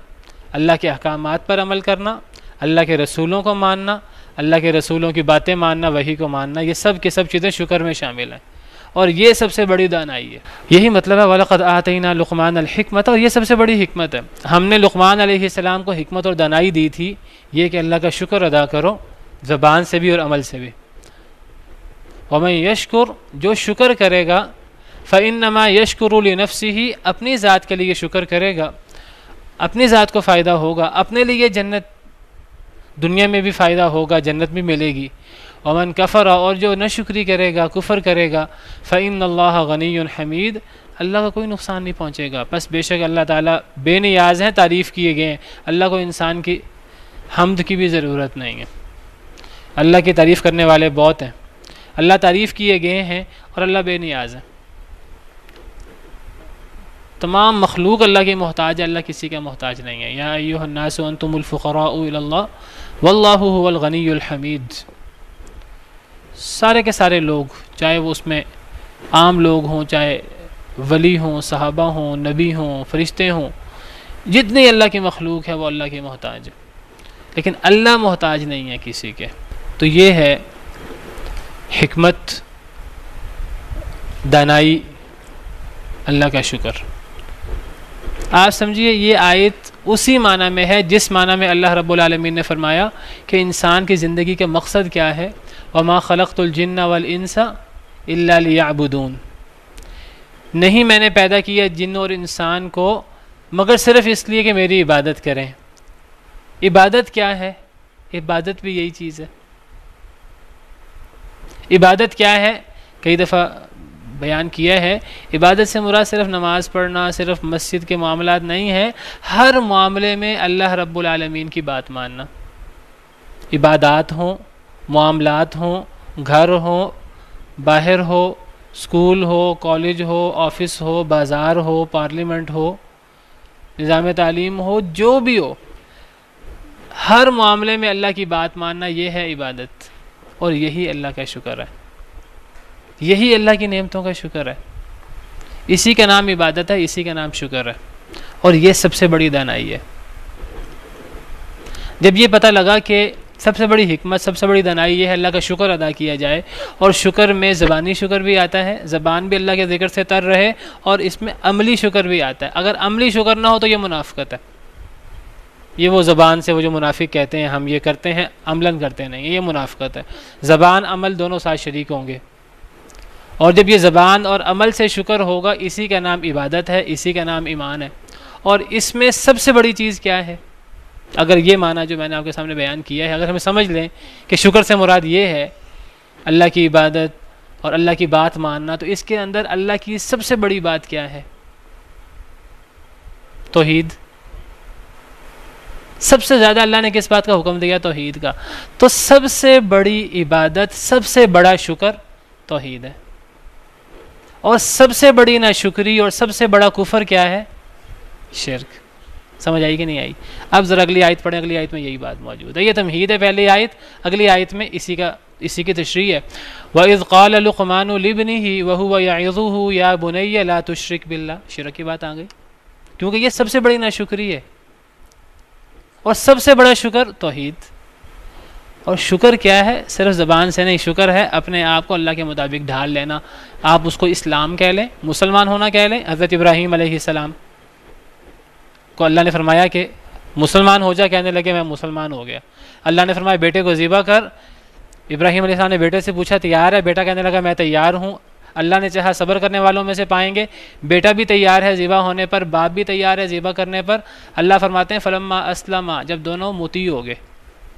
اللہ کے احکامات پر عمل کرنا، اللہ کے رسولوں کو ماننا، اللہ کے رسولوں کی باتیں ماننا، وحی کو ماننا، یہ سب کی سب چیزیں شکر میں شامل ہیں، اور یہ سب سے بڑی دانائی ہے۔ یہی مطلب ہے وَلَقَدْ آتَيْنَا لُقْمَانَ الْحِكْمَةَ، اور یہ سب سے بڑی حکمت ہے۔ ہم نے لقمان علیہ السلام کو حکمت اور دانائی دی تھی، یہ کہ اللہ کا شکر ادا کرو، زبان سے بھی اور عمل سے بھی۔ وَمَن يَشْكُرْ، جو شکر کرے گا، فَإِنَّمَا يَشْكُرُ لِنَفْسِهِ، اپنی ذات کے لیے شکر کرے گا، اپنی ذات کو فائدہ ہوگا، اپنے لیے جنت، دنیا میں بھی فائدہ ہوگا، جنت بھی ملے گی۔ ومن کفر، اور جو نہ شکری کرے گا، کفر کرے گا، فإن اللہ غنی حمید، اللہ کا کوئی نقصان نہیں پہنچے گا۔ بس بے شک اللہ تعالیٰ بے نیاز ہیں، تعریف کیے گئے ہیں، اللہ کو انسان کی حمد کی بھی ضرورت نہیں ہے۔ اللہ کی تعریف کرنے والے بہت ہیں، اللہ تعریف کیے گئے ہیں اور اللہ بے نیاز ہے۔ تمام مخلوق اللہ کی محتاج ہے، اللہ کسی کا محتاج نہیں ہے۔ یا ایھا الناس انتم الفقراء الی اللہ واللہ هو الغنی الحمید۔ سارے کے سارے لوگ، چاہے وہ اس میں عام لوگ ہوں، چاہے ولی ہوں، صحابہ ہوں، نبی ہوں، فرشتے ہوں، جتنی اللہ کی مخلوق ہے وہ اللہ کی محتاج ہے، لیکن اللہ محتاج نہیں ہے کسی کے۔ تو یہ ہے حکمت، دانائی، اللہ کا شکر۔ آپ سمجھیے یہ آیت اسی معنی میں ہے جس معنی میں اللہ رب العالمین نے فرمایا کہ انسان کی زندگی کا مقصد کیا ہے، وَمَا خَلَقْتُ الْجِنَّ وَالْإِنسَ إِلَّا لِيَعْبُدُونَ، نہیں میں نے پیدا کیا جن اور انسان کو مگر صرف اس لیے کہ میری عبادت کریں۔ عبادت کیا ہے؟ عبادت بھی یہی چیز ہے۔ عبادت کیا ہے؟ کئی دفعہ بیان کیا ہے، عبادت سے مراد صرف نماز پڑھنا، صرف مسجد کے معاملات نہیں ہے، ہر معاملے میں اللہ رب العالمین کی بات ماننا۔ عبادات ہوں، معاملات ہوں، گھر ہو، باہر ہو، اسکول ہو، کالج ہو، آفس ہو، بازار ہو، پارلیمنٹ ہو، نظام تعلیم ہو، جو بھی ہو، ہر معاملے میں اللہ کی بات ماننا، یہ ہے عبادت، اور یہی اللہ کا شکر ہے، یہی اللہ کی نعمتوں کا شکر ہے۔ اسی کا نام عبادت ہے، اسی کا نام شکر ہے، اور یہ سب سے بڑی دانائی ہے۔ جب یہ پتہ لگا کہ سب سے بڑی حکمت، سب سے بڑی دانائی یہ ہے اللہ کا شکر ادا کیا جائے، اور شکر میں زبانی شکر بھی آتا ہے، زبان بھی اللہ کے ذکر سے تر رہے، اور اس میں عملی شکر بھی آتا ہے۔ اگر عملی شکر نہ ہو تو یہ منافقت ہے، یہ وہ زبان سے وہ جو منافق کہتے ہیں ہم یہ کرتے ہیں عملاً کرتے نہیں، یہ منافقت ہے۔ زبان عمل دونوں ساتھ شریک ہوں گے، اور جب یہ زبان اور عمل سے شکر ہوگا، اسی کا نام عبادت ہے، اسی کا نام ایمان ہے۔ اور اس میں سب سے بڑی چیز کیا ہے؟ اگر یہ معنی جو میں نے آپ کے سامنے بیان کیا ہے اگر ہمیں سمجھ لیں کہ شکر سے مراد یہ ہے اللہ کی عبادت اور اللہ کی بات ماننا، تو اس کے اندر اللہ کی سب سے بڑی بات کیا ہے؟ توحید۔ سب سے زیادہ اللہ نے کس بات کا حکم دیا؟ توحید کا۔ تو سب سے بڑی عبادت، سب سے بڑا شکر توحید ہے، اور سب سے بڑی ناشکری اور سب سے بڑا کفر کیا ہے؟ شرک۔ سمجھ آئی کہ نہیں آئی؟ اب ذرا اگلی آیت پڑھیں، اگلی آیت میں یہی بات موجود ہے۔ یہ تمہید ہے پہلی آیت، اگلی آیت میں اسی کی تشریح ہے۔ وَإِذْ قَالَ لُقْمَانُ لِابْنِهِ وَهُوَ يَعِظُهُ يَا بُنَيَّ لَا تُشْرِكْ بِاللَّهِ، شرک کی بات آ گئی، کیونکہ یہ سب سے بڑی ناشکری ہے، اور سب سے بڑا شکر توحید۔ اور شکر کیا ہے؟ صرف زبان سے نہیں، شکر ہے اپنے آپ کو اللہ کے مطابق ڈھال لینا۔ آپ اس کو اسلام کہہ لیں، مسلمان ہونا کہہ لیں۔ حضرت ابراہیم علیہ السلام کو اللہ نے فرمایا کہ مسلمان ہو جا، کہنے لگے میں مسلمان ہو گیا۔ اللہ نے فرمایا بیٹے کو ذبح کر۔ ابراہیم علیہ السلام نے بیٹے سے پوچھا تیار ہے؟ بیٹا کہنے لگا میں تیار ہوں۔ اللہ نے چاہا صبر کرنے والوں میں سے پائیں گے، بیٹا بھی تیار ہے ذبح ہونے پر، باپ بھی تیار ہے ذبح کرنے پر۔ اللہ فرماتے ہیں فلما اسلما، جب دونوں مطیع ہو گئے،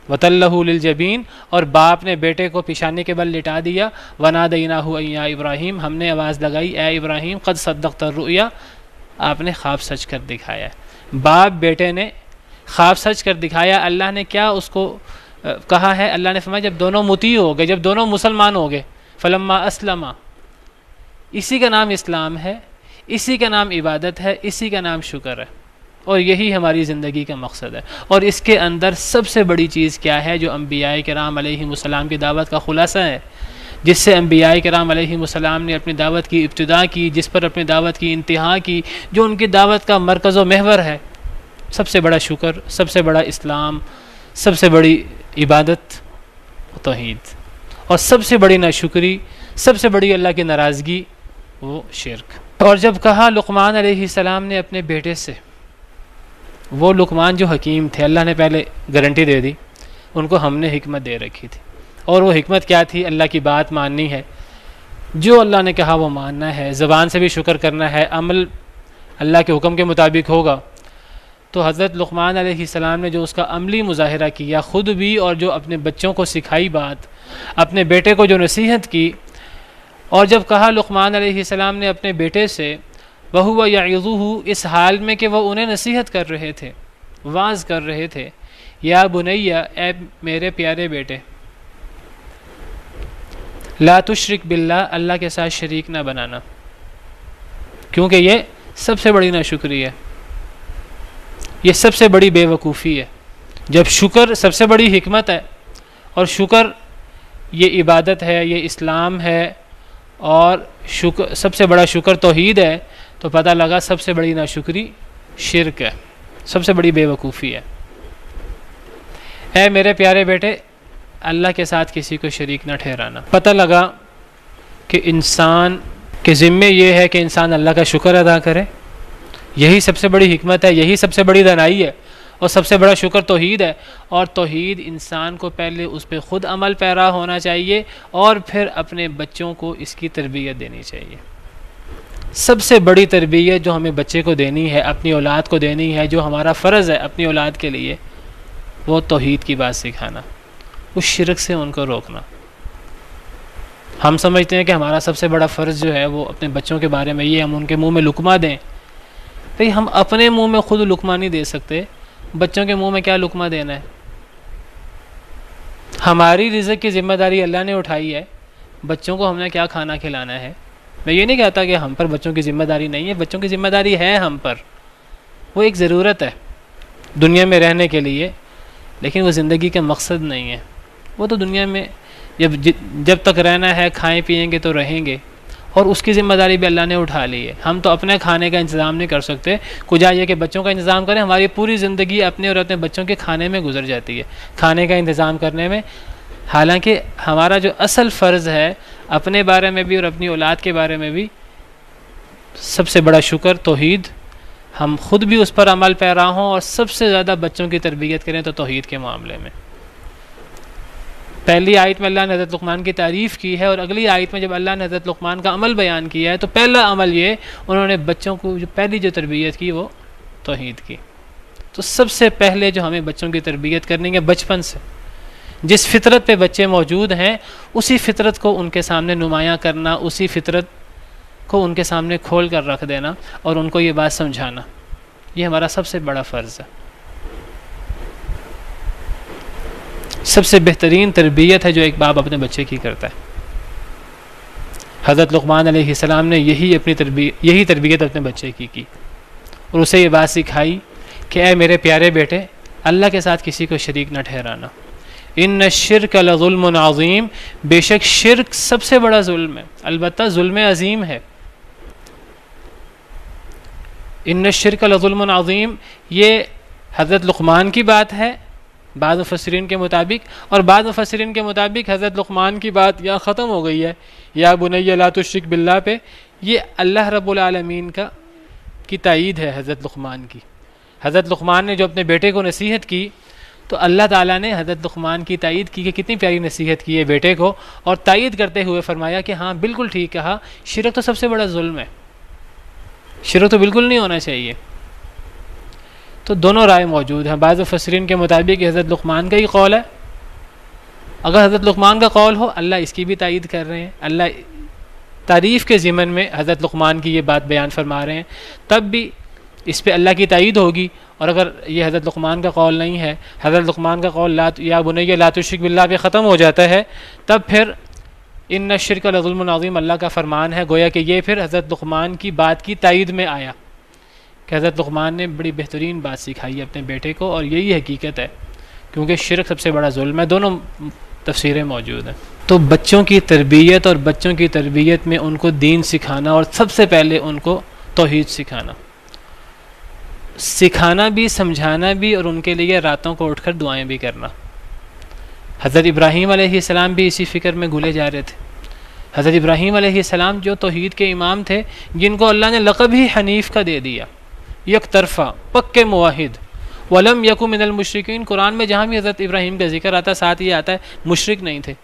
وتلہ للجبین، اور باپ نے بیٹے کو پیشانی کے بل لٹا دیا، ونادیناہ ان یا ابراہیم، ہم نے آواز لگائی اے ابراہیم، قد صدقت الرؤیا، آپ نے خواب سچ کر دکھایا۔ باپ بیٹے نے خواب سچ کر دکھایا۔ اللہ نے کیا اس کو کہا ہے؟ اللہ نے فرمایا جب دونوں مطیع ہو گئے، جب دونوں مسلمان ہو گئے، فلما اسلما، اسی کا نام اسلام ہے، اسی کا نام عبادت ہے، اسی کا نام شکر ہے، اور یہی ہماری زندگی کا مقصد ہے۔ اور اس کے اندر سب سے بڑی چیز کیا ہے؟ جو انبیاء کرام علیہم السلام کی دعوت کا خلاصہ ہے، جس سے انبیاء کرام علیہم السلام نے اپنی دعوت کی ابتدا کی، جس پر اپنی دعوت کی انتہا کی، جو ان کی دعوت کا مرکز و محور ہے۔ سب سے بڑا شکر، سب سے بڑا اسلام، سب سے بڑی عبادت توحید، اور سب سے بڑی ناشکری، سب سے بڑی اللہ کی ناراضگی وہ شرک۔ اور جب کہا لقمان علیہ السلام نے اپنے بیٹے سے، وہ لقمان جو حکیم تھے، اللہ نے پہلے گارنٹی دے دی، ان کو ہم نے حکمت دے رکھی تھی، اور وہ حکمت کیا تھی؟ اللہ کی بات ماننی ہے، جو اللہ نے کہا وہ ماننا ہے، زبان سے بھی شکر کرنا ہے، عمل اللہ کے حکم کے مطابق ہوگا۔ تو حضرت لقمان علیہ السلام نے جو اس کا عملی مظاہرہ کیا خود بھی، اور جو اپنے بچوں کو سکھائی بات، اپنے بیٹے کو جو نصیحت کی، اور جب کہا لقمان علیہ السلام نے اپنے بیٹے سے وَهُوَ يَعِظُهُ، اس حال میں کہ وہ انہیں نصیحت کر رہے تھے، واعظ کر رہے تھے، یا بنیہ، اے میرے پیارے بیٹے، لا تشرک باللہ، اللہ کے ساتھ شریک نہ بنانا، کیونکہ یہ سب سے بڑی ناشکری ہے، یہ سب سے بڑی بے وقوفی ہے۔ جب شکر سب سے بڑی حکمت ہے، اور شکر یہ عبادت ہے، یہ اسلام ہے، اور شکر سب سے بڑا شکر توحید ہے، تو پتہ لگا سب سے بڑی ناشکری شرک ہے، سب سے بڑی بے وقوفی ہے۔ اے میرے پیارے بیٹے، اللہ کے ساتھ کسی کو شریک نہ ٹھہرانا۔ پتہ لگا کہ انسان کے ذمے یہ ہے کہ انسان اللہ کا شکر ادا کرے، یہی سب سے بڑی حکمت ہے، یہی سب سے بڑی دانائی ہے، اور سب سے بڑا شکر توحید ہے۔ اور توحید انسان کو پہلے اس پہ خود عمل پیرا ہونا چاہیے، اور پھر اپنے بچوں کو اس کی تربیت دینی چاہیے۔ سب سے بڑی تربیت جو ہمیں بچے کو دینی ہے، اپنی اولاد کو دینی ہے، جو ہمارا فرض ہے اپنی اولاد کے لیے، وہ توحید کی بات سکھانا، اس شرک سے ان کو روکنا۔ ہم سمجھتے ہیں کہ ہمارا سب سے بڑا فرض جو ہے وہ اپنے بچوں کے بارے میں یہ ہم ان کے منہ میں لقمہ دیں۔ بھئی ہم اپنے منہ میں خود لقمہ نہیں دے سکتے، بچوں کے منہ میں کیا لقمہ دینا ہے؟ ہماری رزق کی ذمہ داری اللہ نے اٹھائی ہے، بچوں کو ہم نے کیا کھانا کھلانا ہے۔ میں یہ نہیں کہتا کہ ہم پر بچوں کی ذمہ داری نہیں ہے، بچوں کی ذمہ داری ہے ہم پر، وہ ایک ضرورت ہے دنیا میں رہنے کے لیے، لیکن وہ زندگی کا مقصد نہیں ہے۔ وہ تو دنیا میں جب تک رہنا ہے کھائیں پئیں گے تو رہیں گے، اور اس کی ذمہ داری بھی اللہ نے اٹھا لی ہے. ہم تو اپنے کھانے کا انتظام نہیں کر سکتے، کجا یہ کہ بچوں کا انتظام کریں. ہماری پوری زندگی اپنے اور اپنے بچوں کے کھانے میں گزر جاتی ہے، کھانے کا انتظام کرنے میں. حالانکہ ہمارا جو اصل فرض ہے اپنے بارے میں بھی اور اپنی اولاد کے بارے میں بھی، سب سے بڑا شکر توحید، ہم خود بھی اس پر عمل پیرا ہوں اور سب سے زیادہ بچوں کی تربیت کریں تو توحید کے معاملے میں. پہلی آیت میں اللہ نے حضرت لقمان کی تعریف کی ہے، اور اگلی آیت میں جب اللہ نے حضرت لقمان کا عمل بیان کیا ہے تو پہلا عمل یہ انہوں نے بچوں کو پہلی جو تربیت کی وہ توحید کی. تو سب سے پہلے جو ہمیں بچوں کی تربیت کرنی ہے بچپن سے، جس فطرت پہ بچے موجود ہیں اسی فطرت کو ان کے سامنے نمایاں کرنا، اسی فطرت کو ان کے سامنے کھول کر رکھ دینا اور ان کو یہ بات سمجھانا، یہ ہمارا سب سے بڑا فرض ہے. سب سے بہترین تربیت ہے جو ایک باپ اپنے بچے کی کرتا ہے. حضرت لقمان علیہ السلام نے یہی تربیت اپنے بچے کی اور اسے یہ بات سکھائی کہ اے میرے پیارے بیٹے، اللہ کے ساتھ کسی کو شریک نہ ٹھہرانا. ان الشرک لظلم عظیم، بے شک شرک سب سے بڑا ظلم ہے، البتہ ظلم عظیم ہے. ان الشرک لظلم عظیم، یہ حضرت لقمان کی بات ہے بعض مفسرین کے مطابق، اور بعض مفسرین کے مطابق حضرت لقمان کی بات یہاں ختم ہو گئی ہے یا بنی لا تشرک باللہ پہ. یہ اللہ رب العالمین کی تائید ہے حضرت لقمان کی. حضرت لقمان نے جو اپنے بیٹے کو نصیحت کی تو اللہ تعالیٰ نے حضرت لقمان کی تائید کی کہ کتنی پیاری نصیحت کی ہے بیٹے کو، اور تائید کرتے ہوئے فرمایا کہ ہاں بالکل ٹھیک کہا، شرک تو سب سے بڑا ظلم ہے، شرک تو بالکل نہیں ہونا چاہیے. تو دونوں رائے موجود ہیں. بعض مفسرین کے مطابق حضرت لقمان کا ہی قول ہے. اگر حضرت لقمان کا قول ہو، اللہ اس کی بھی تائید کر رہے ہیں، اللہ تعریف کے ضمن میں حضرت لقمان کی یہ بات بیان فرما رہے ہیں، تب بھی اس پہ اللہ کی تائید ہوگی. اور اگر یہ حضرت لقمان کا قول نہیں ہے، حضرت لقمان کا قول یا بنی لا تشرک باللہ پہ ختم ہو جاتا ہے، تب پھر ان الشرک لظلم عظیم اللہ کا فرمان ہے. گویا کہ یہ پھر حضرت لقمان کی بات کی تائید میں آیا کہ حضرت لقمان نے بڑی بہترین بات سکھائی ہے اپنے بیٹے کو، اور یہی حقیقت ہے کیونکہ شرک سب سے بڑا ظلم ہے. دونوں تفسیریں موجود ہیں. تو بچوں کی تربیت اور بچوں کی تربیت میں ان کو دین سکھانا، اور سب سے پہلے ان کو توحید سکھانا بھی، سمجھانا بھی، اور ان کے لیے راتوں کو اٹھ کر دعائیں بھی کرنا. حضرت ابراہیم علیہ السلام بھی اسی فکر میں گھلے جا رہے تھے. حضرت ابراہیم علیہ السلام جو توحید کے امام تھے، جن کو اللہ نے لقب ہی حنیف کا دے دیا، یک طرفہ، پکے موحد، ولم یکن من المشرکین. قرآن میں جہاں بھی حضرت ابراہیم کا ذکر آتا ہے ساتھ یہ آتا ہے مشرک نہیں تھے.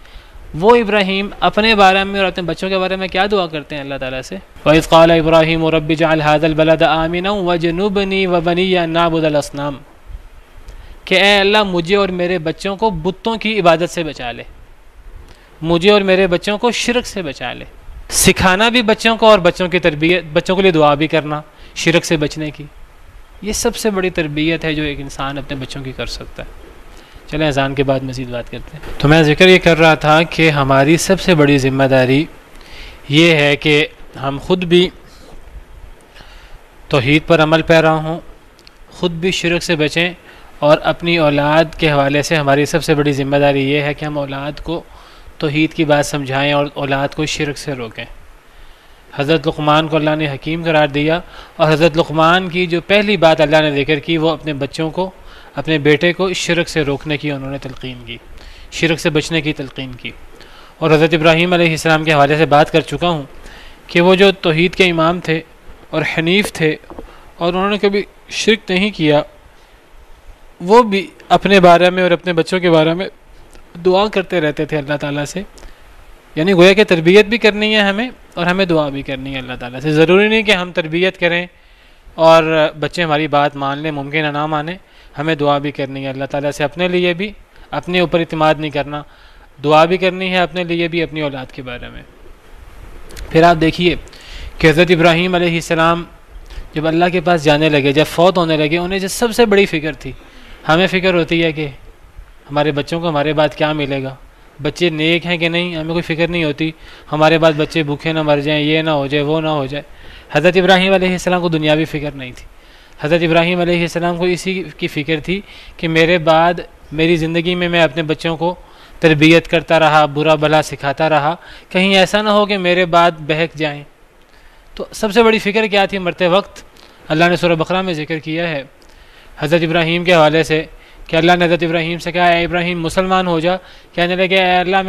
وہ ابراہیم اپنے بارے میں اور اپنے بچوں کے بارے میں کیا دعا کرتے ہیں اللہ تعالیٰ سے؟ وَإِذْ قَالَ إِبْرَاهِيمُ رَبِّ اجْعَلْ هَٰذَا الْبَلَدَ آمِنًا وَاجْنُبْنِي وَبَنِيَّ أَن نَّعْبُدَ الْأَصْنَامَ، کہ اے اللہ مجھے اور میرے بچوں کو بتوں کی عبادت سے بچا لے، مجھے اور میرے بچوں کو شرک سے بچا لے. سکھانا بھی بچوں کو، اور بچوں کی تربیت، بچوں کے لیے دعا بھی کرنا شرک سے بچنے کی، یہ سب سے بڑی تربیت ہے جو ایک انسان اپنے بچوں کی کر سکتا ہے. چلیں اذان کے بعد مزید بات کرتے ہیں. تو میں ذکر یہ کر رہا تھا کہ ہماری سب سے بڑی ذمہ داری یہ ہے کہ ہم خود بھی توحید پر عمل پیرا ہوں، خود بھی شرک سے بچیں، اور اپنی اولاد کے حوالے سے ہماری سب سے بڑی ذمہ داری یہ ہے کہ ہم اولاد کو توحید کی بات سمجھائیں اور اولاد کو شرک سے روکیں. حضرت لقمان کو اللہ نے حکیم قرار دیا، اور حضرت لقمان کی جو پہلی بات اللہ نے ذکر کی وہ اپنے بچوں کو، اپنے بیٹے کو شرک سے روکنے کی انہوں نے تلقین کی، شرک سے بچنے کی تلقین کی. اور حضرت ابراہیم علیہ السلام کے حوالے سے بات کر چکا ہوں کہ وہ جو توحید کے امام تھے اور حنیف تھے اور انہوں نے کبھی شرک نہیں کیا، وہ بھی اپنے بارے میں اور اپنے بچوں کے بارے میں دعا کرتے رہتے تھے اللہ تعالیٰ سے. یعنی گویا کہ تربیت بھی کرنی ہے ہمیں اور ہمیں دعا بھی کرنی ہے اللہ تعالیٰ سے. ضروری نہیں کہ ہم تربیت کریں اور بچے ہماری بات مان لیں، ممکن ہے نہ مانیں، ہمیں دعا بھی کرنی ہے اللہ تعالیٰ سے. اپنے لیے بھی، اپنے اوپر اعتماد نہیں کرنا، دعا بھی کرنی ہے اپنے لیے بھی، اپنی اولاد کے بارے میں. پھر آپ دیکھیے کہ حضرت ابراہیم علیہ السلام جب اللہ کے پاس جانے لگے، جب فوت ہونے لگے، انہیں جو سب سے بڑی فکر تھی، ہمیں فکر ہوتی ہے کہ ہمارے بچوں کو ہمارے بعد کیا ملے گا، بچے نیک ہیں کہ نہیں، ہمیں کوئی فکر نہیں ہوتی، ہمارے بعد بچے بھوکے نہ مر جائیں، یہ نہ ہو جائے، وہ نہ ہو جائے. حضرت ابراہیم علیہ السلام کو دنیاوی فکر نہیں تھی. حضرت ابراہیم علیہ السلام کو اسی کی فکر تھی کہ میرے بعد میری زندگی میں اپنے بچوں کو تربیت کرتا رہا، برا بھلا سکھاتا رہا، کہیں ایسا نہ ہو کہ میرے بعد بہک جائیں۔ تو سب سے بڑی فکر کیا تھی مرتے وقت؟ اللہ نے سورہ بقرہ میں ذکر کیا ہے حضرت ابراہیم کے حوالے سے کہ اللہ نے حضرت ابراہیم سے کہا اے ابراہیم مسلمان ہو جا، کہنے لگے اے اللہ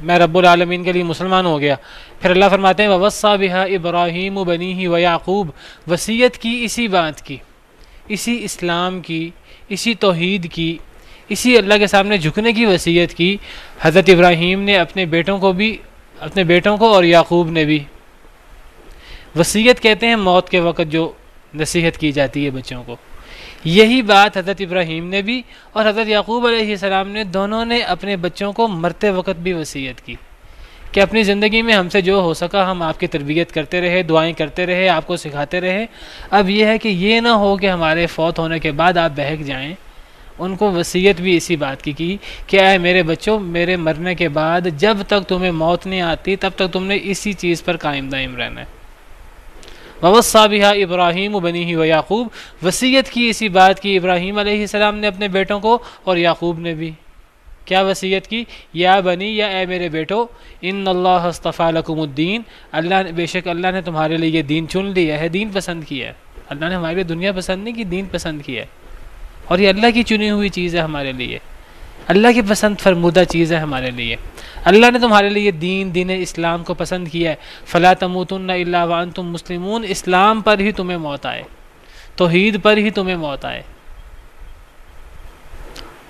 میں رب العالمین کے لیے مسلمان ہو گیا۔ پھر اللہ فرماتے ہیں وَوَصَّى بِهَا إِبْرَاهِيمُ بَنِيهِ وَيَعْقُوبُ، وصیت کی اسی بات کی، اسی اسلام کی، اسی توحید کی، اسی اللہ کے سامنے جھکنے کی وصیت کی حضرت ابراہیم نے اپنے بیٹوں کو اور یعقوب نے بھی۔ وصیت کہتے ہیں موت کے وقت جو نصیحت کی جاتی ہے بچوں کو، یہی بات حضرت ابراہیم نے بھی اور حضرت یعقوب علیہ السلام نے دونوں نے اپنے بچوں کو مرتے وقت بھی وصیت کی کہ اپنی زندگی میں ہم سے جو ہو سکا ہم آپ کی تربیت کرتے رہے، دعائیں کرتے رہے، آپ کو سکھاتے رہے۔ اب یہ ہے کہ یہ نہ ہو کہ ہمارے فوت ہونے کے بعد آپ بہک جائیں۔ ان کو وصیت بھی اسی بات کی کہ اے میرے بچوں، میرے مرنے کے بعد جب تک تمہیں موت نہیں آتی تب تک تم نے اسی چیز پر قائم دائم رہنا ہے۔ وَوَصَّى بِهَا إِبْرَاهِيمُ بَنِيهِ وَيَعْقُوبُ، وصیت کی اسی بات کی ابراہیم علیہ السلام نے اپنے بیٹوں کو اور یعقوب نے بھی۔ کیا وصیت کی؟ یا بنی، یا اے میرے بیٹو، ان اللہ اصطفیٰ لکم الدین، بے شک اللہ نے تمہارے لیے یہ دین چن لیا ہے، دین پسند کیا ہے۔ اللہ نے ہمارے لیے دنیا پسند نہیں کی، دین پسند کیا ہے، اور یہ اللہ کی چنی ہوئی چیز ہے ہمارے لیے، اللہ کی پسند فرمودہ چیز ہے ہمارے لیے۔ اللہ نے تمہارے لیے دین اسلام کو پسند کیا ہے۔ فلا تموتن الا وانتم مسلمون، اسلام پر ہی تمہیں موت آئے، توحید پر ہی تمہیں موت آئے۔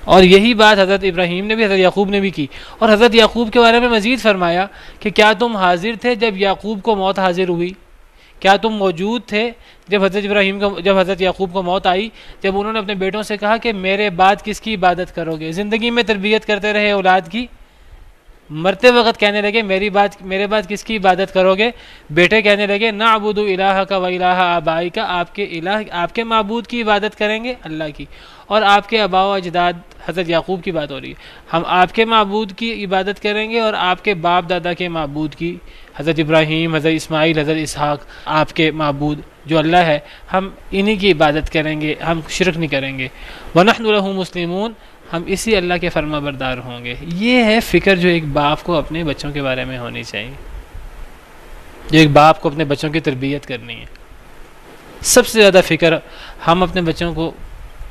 اور یہی بات حضرت ابراہیم نے بھی حضرت یعقوب نے بھی کی، اور حضرت یعقوب کے بارے میں مزید فرمایا کہ کیا تم حاضر تھے جب یعقوب کو موت حاضر ہوئی؟ کیا تم موجود تھے جب حضرت یعقوب کو موت آئی، جب انہوں نے اپنے بیٹوں سے کہا کہ میرے بعد کس کی عبادت کرو گے؟ زندگی میں تربیت کرتے رہے اولاد کی، مرتے وقت کہنے لگے میرے بعد کس کی عبادت کرو گے؟ بیٹے کہنے لگے نعبد الہک و الہ آبائک، آپ کے معبود کی عبادت کریں گے، اللہ کی، اور آپ کے آباء و اجداد، حضرت یعقوب کی بات ہو رہی ہے، ہم آپ کے معبود کی عبادت کریں گے اور آپ کے باپ دادا کے معبود کی، حضرت ابراہیم، حضرت اسماعیل، حضرت اسحاق، آپ کے معبود جو اللہ ہے، ہم انہی کی عبادت کریں گے، ہم شرک نہیں کریں گے۔ وَنَحْنُ لَهُ مُسْلِمُونَ، ہم اسی اللہ کے فرما بردار ہوں گے۔ یہ ہے فکر جو ایک باپ کو اپنے بچوں کے بارے میں ہونی چاہیے، جو ایک باپ کو اپنے بچوں کی تربیت کرنی ہے۔ سب سے زیادہ فکر ہم اپنے بچوں کو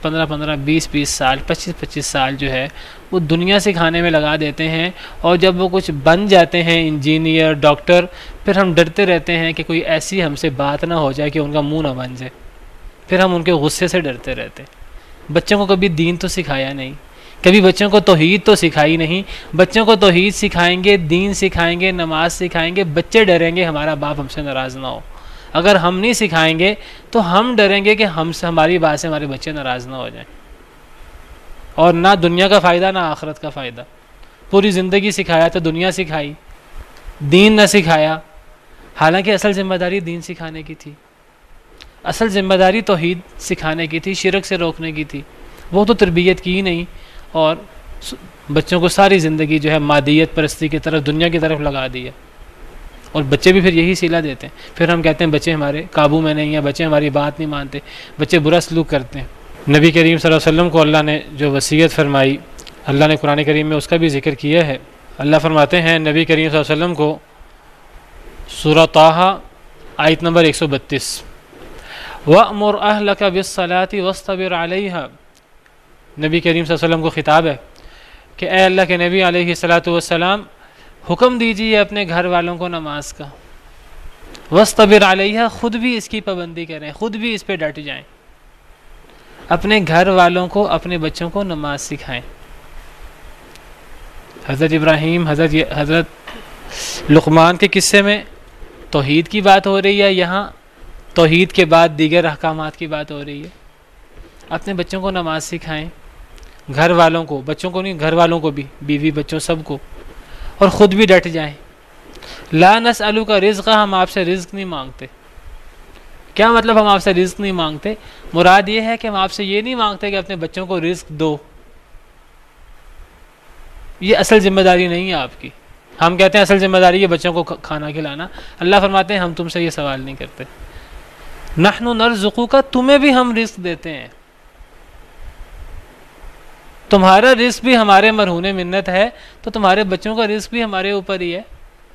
15 20 سال 25 سال جو ہے وہ دنیا سکھانے میں لگا دیتے ہیں، اور جب وہ کچھ بن جاتے ہیں انجینئر، ڈاکٹر، پھر ہم ڈرتے رہتے ہیں کہ کوئی ایسی ہم سے بات نہ ہو جائے کہ ان کا منہ نہ بن جائے، پھر ہم ان کے غصے سے ڈرتے رہتے ہیں۔ بچوں کو کبھی دین تو سکھایا نہیں، کبھی بچوں کو توحید تو سکھائی نہیں۔ بچوں کو توحید سکھائیں گے، دین سکھائیں گے، نماز سکھائیں گے، بچے ڈریں گے ہمارا باپ ہم سے ناراض نہ ہو۔ اگر ہم نہیں سکھائیں گے تو ہم ڈریں گے کہ ہماری بات سے ہمارے بچے ناراض نہ ہو جائیں، اور نہ دنیا کا فائدہ نہ آخرت کا فائدہ۔ پوری زندگی سکھایا تو دنیا سکھائی، دین نہ سکھایا، حالانکہ اصل ذمہ داری دین سکھانے کی تھی، اصل ذمہ داری توحید سکھانے کی تھی، شرک سے روکنے کی تھی، وہ تو تربیت کی ہی نہیں، اور بچوں کو ساری زندگی جو ہے مادیت پرستی کی طرف، دنیا کی طرف لگا دی ہے، اور بچے بھی پھر یہی صلہ دیتے ہیں۔ پھر ہم کہتے ہیں بچے ہمارے قابو میں نہیں ہیں، بچے ہماری بات نہیں مانتے، بچے برا سلوک کرتے ہیں۔ نبی کریم صلی اللہ علیہ وسلم کو اللہ نے جو وصیت فرمائی، اللہ نے قرآن کریم میں اس کا بھی ذکر کیا ہے۔ اللہ فرماتے ہیں نبی کریم صلی اللہ علیہ وسلم کو سورہ طٰہٰ آیت نمبر 132، وَأْمُرْ أَهْلَكَ بِالصَّلَاةِ وَاصْطَبِرْ عَلَيْهَا، نبی کریم صلی اللہ علیہ وسلم کو خطاب ہے کہ اے اللہ کے نبی علیہ الصلاۃ والسلام، حکم دیجیے اپنے گھر والوں کو نماز کا، وَاصْطَبِرْ عَلَيْهَا، خود بھی اس کی پابندی کریں، خود بھی اس پہ ڈٹ جائیں، اپنے گھر والوں کو، اپنے بچوں کو نماز سکھائیں۔ حضرت ابراہیم، حضرت لقمان کے قصے میں توحید کی بات ہو رہی ہے، یہاں توحید کے بعد دیگر احکامات کی بات ہو رہی ہے۔ اپنے بچوں کو نماز سکھائیں، گھر والوں کو، بچوں کو نہیں، گھر والوں کو بھی، بیوی بچوں سب کو، اور خود بھی ڈٹ جائیں۔ لا نسألک رزقا، ہم آپ سے رزق نہیں مانگتے۔ کیا مطلب ہم آپ سے رزق نہیں مانگتے؟ مراد یہ ہے کہ ہم آپ سے یہ نہیں مانگتے کہ اپنے بچوں کو رزق دو، یہ اصل ذمہ داری نہیں ہے آپ کی۔ ہم کہتے ہیں اصل ذمہ داری ہے بچوں کو کھانا کھلانا، اللہ فرماتے ہیں ہم تم سے یہ سوال نہیں کرتے۔ نحن نرزقک، تمہیں بھی ہم رزق دیتے ہیں، تمہارا رزق بھی ہمارے مرہون منت ہے تو تمہارے بچوں کا رزق بھی ہمارے اوپر ہی ہے.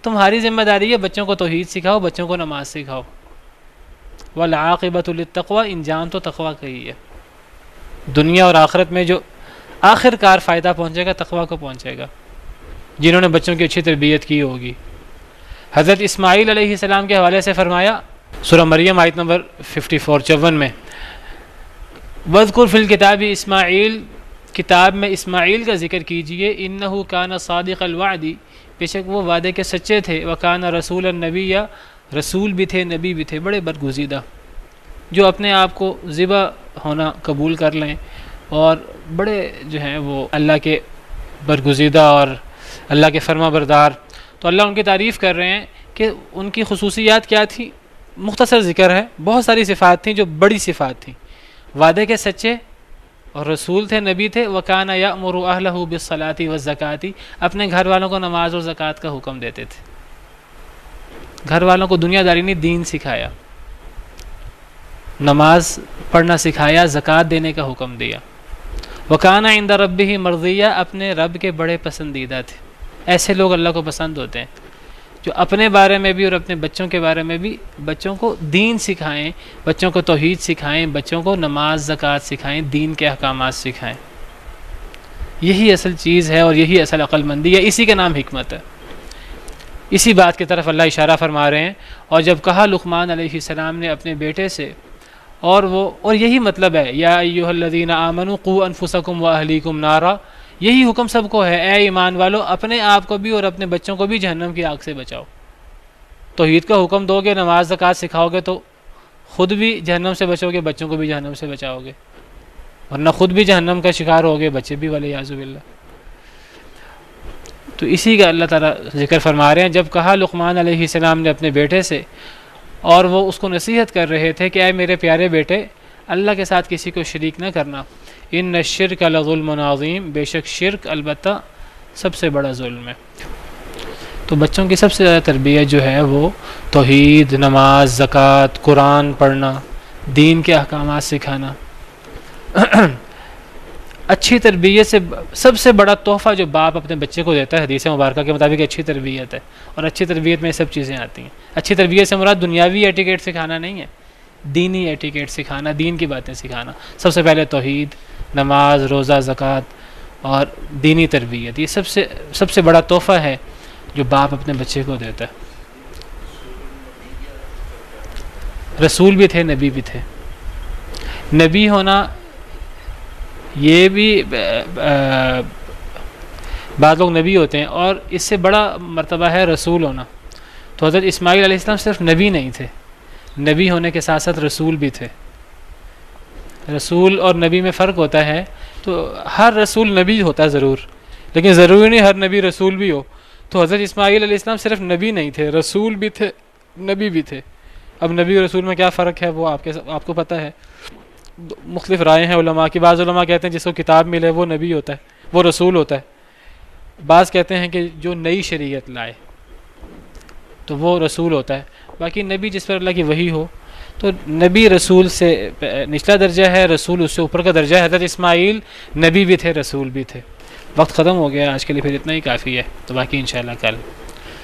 تمہاری ذمہ داری ہے بچوں کو توحید سکھاؤ, بچوں کو نماز سکھاؤ. والعاقبۃ للتقوی, انجام تو تقوی کا ہی ہے. دنیا اور آخرت میں جو آخر کار فائدہ پہنچے گا تقوی کو پہنچے گا, جنہوں نے بچوں کی اچھی تربیت کی ہوگی. حضرت اسماعیل علیہ السلام کے حوالے سے فرمایا سورہ مریم آیت نمبر 54 میں, وَاذْكُرْ فِي الْكِتَابِ اسماعیل, کتاب میں اسماعیل کا ذکر کیجئے, انہو کان صادق الوعد, بے شک وہ وعدے کے سچے تھے, وکان رسول النبی, رسول بھی تھے نبی بھی تھے, بڑے برگزیدہ, جو اپنے آپ کو ذبح ہونا قبول کر لیں اور بڑے جو ہیں وہ اللہ کے برگزیدہ اور اللہ کے فرما بردار. تو اللہ ان کی تعریف کر رہے ہیں کہ ان کی خصوصیات کیا تھی, مختصر ذکر ہے, بہت ساری صفات تھیں جو بڑی صفات تھیں. وعدے کے سچے اور رسول تھے, نبی تھے. وَكَانَ يَأْمُرُ أَهْلَهُ بِالصَّلَاةِ وَالزَّكَاةِ, اپنے گھر والوں کو نماز اور زکوٰۃ کا حکم دیتے تھے. گھر والوں کو دنیا داری نہیں, دین سکھایا, نماز پڑھنا سکھایا, زکوٰۃ دینے کا حکم دیا. وَكَانَ عِنْدَ رَبِّهِ مَرْضِيًّا, اپنے رب کے بڑے پسندیدہ تھے. ایسے لوگ اللہ کو پسند ہوتے ہیں جو اپنے بارے میں بھی اور اپنے بچوں کے بارے میں بھی بچوں کو دین سکھائیں, بچوں کو توحید سکھائیں, بچوں کو نماز زکوٰۃ سکھائیں, دین کے احکامات سکھائیں. یہی اصل چیز ہے اور یہی اصل عقل مندی ہے, اسی کا نام حکمت ہے. اسی بات کی طرف اللہ اشارہ فرما رہے ہیں. اور جب کہا لقمان علیہ السلام نے اپنے بیٹے سے, اور یہی مطلب ہے, یا ایھا الذین آمنوا قوا انفسکم واہلیکم نارا, یہی حکم سب کو ہے, اے ایمان والو اپنے آپ کو بھی اور اپنے بچوں کو بھی جہنم کی آگ سے بچاؤ. توحید کا حکم دو گے, نماز زکوٰۃ سکھاؤ گے تو خود بھی جہنم سے بچو گے, بچوں کو بھی جہنم سے بچاؤ گے, ورنہ خود بھی جہنم کا شکار ہوگے, بچے بھی, والعیاذ باللہ. تو اسی کا اللہ تعالیٰ ذکر فرما رہے ہیں. جب کہا لقمان علیہ السلام نے اپنے بیٹے سے, اور وہ اس کو نصیحت کر رہے تھے کہ اے میرے پیارے بیٹے, اللہ کے ساتھ کسی کو شریک نہ کرنا. ان الشرک لظلم عظیم, بے شک شرک البتہ سب سے بڑا ظلم ہے. تو بچوں کی سب سے زیادہ تربیت جو ہے وہ توحید, نماز, زکوٰۃ, قرآن پڑھنا, دین کے احکامات سکھانا. اچھی تربیت سے سب سے بڑا تحفہ جو باپ اپنے بچے کو دیتا ہے, حدیث مبارکہ کے مطابق اچھی تربیت ہے. اور اچھی تربیت میں یہ سب چیزیں آتی ہیں. اچھی تربیت سے مراد دنیاوی ایٹیکیٹ سکھانا نہیں ہے, دینی ایٹیکیٹ سکھانا, دین کی باتیں سکھانا. سب سے پہلے توحید, نماز, روزہ, زکوٰۃ اور دینی تربیت, یہ سب سے بڑا تحفہ ہے جو باپ اپنے بچے کو دیتا ہے. رسول بھی تھے, نبی بھی تھے. نبی ہونا یہ بھی, بعض لوگ نبی ہوتے ہیں, اور اس سے بڑا مرتبہ ہے رسول ہونا. تو حضرت اسماعیل علیہ السلام صرف نبی نہیں تھے, نبی ہونے کے ساتھ ساتھ رسول بھی تھے. رسول اور نبی میں فرق ہوتا ہے. تو ہر رسول نبی ہوتا ہے ضرور, لیکن ضروری نہیں ہر نبی رسول بھی ہو. تو حضرت اسماعیل علیہ السلام صرف نبی نہیں تھے, رسول بھی تھے, نبی بھی تھے. اب نبی اور رسول میں کیا فرق ہے وہ آپ کو پتہ ہے. مختلف رائے ہیں علماء کی. بعض علماء کہتے ہیں جس کو کتاب ملے وہ نبی ہوتا ہے, وہ رسول ہوتا ہے. بعض کہتے ہیں کہ جو نئی شریعت لائے تو وہ رسول ہوتا ہے. باقی نبی جس پر اللہ کی وحی ہو. تو نبی رسول سے نچلا درجہ ہے, رسول اس سے اوپر کا درجہ ہے. حضرت اسماعیل نبی بھی تھے, رسول بھی تھے. وقت ختم ہو گیا آج کے لیے, پھر اتنا ہی کافی ہے. تو باقی انشاءاللہ کل.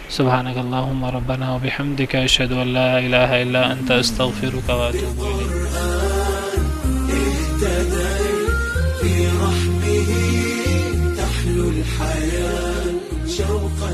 سبحانک اللہم ربنا وبحمدک, اشہد ان لا الہ الا انت, استغفرک واتوب الیک. في رحمه تحلو الحياة شوقا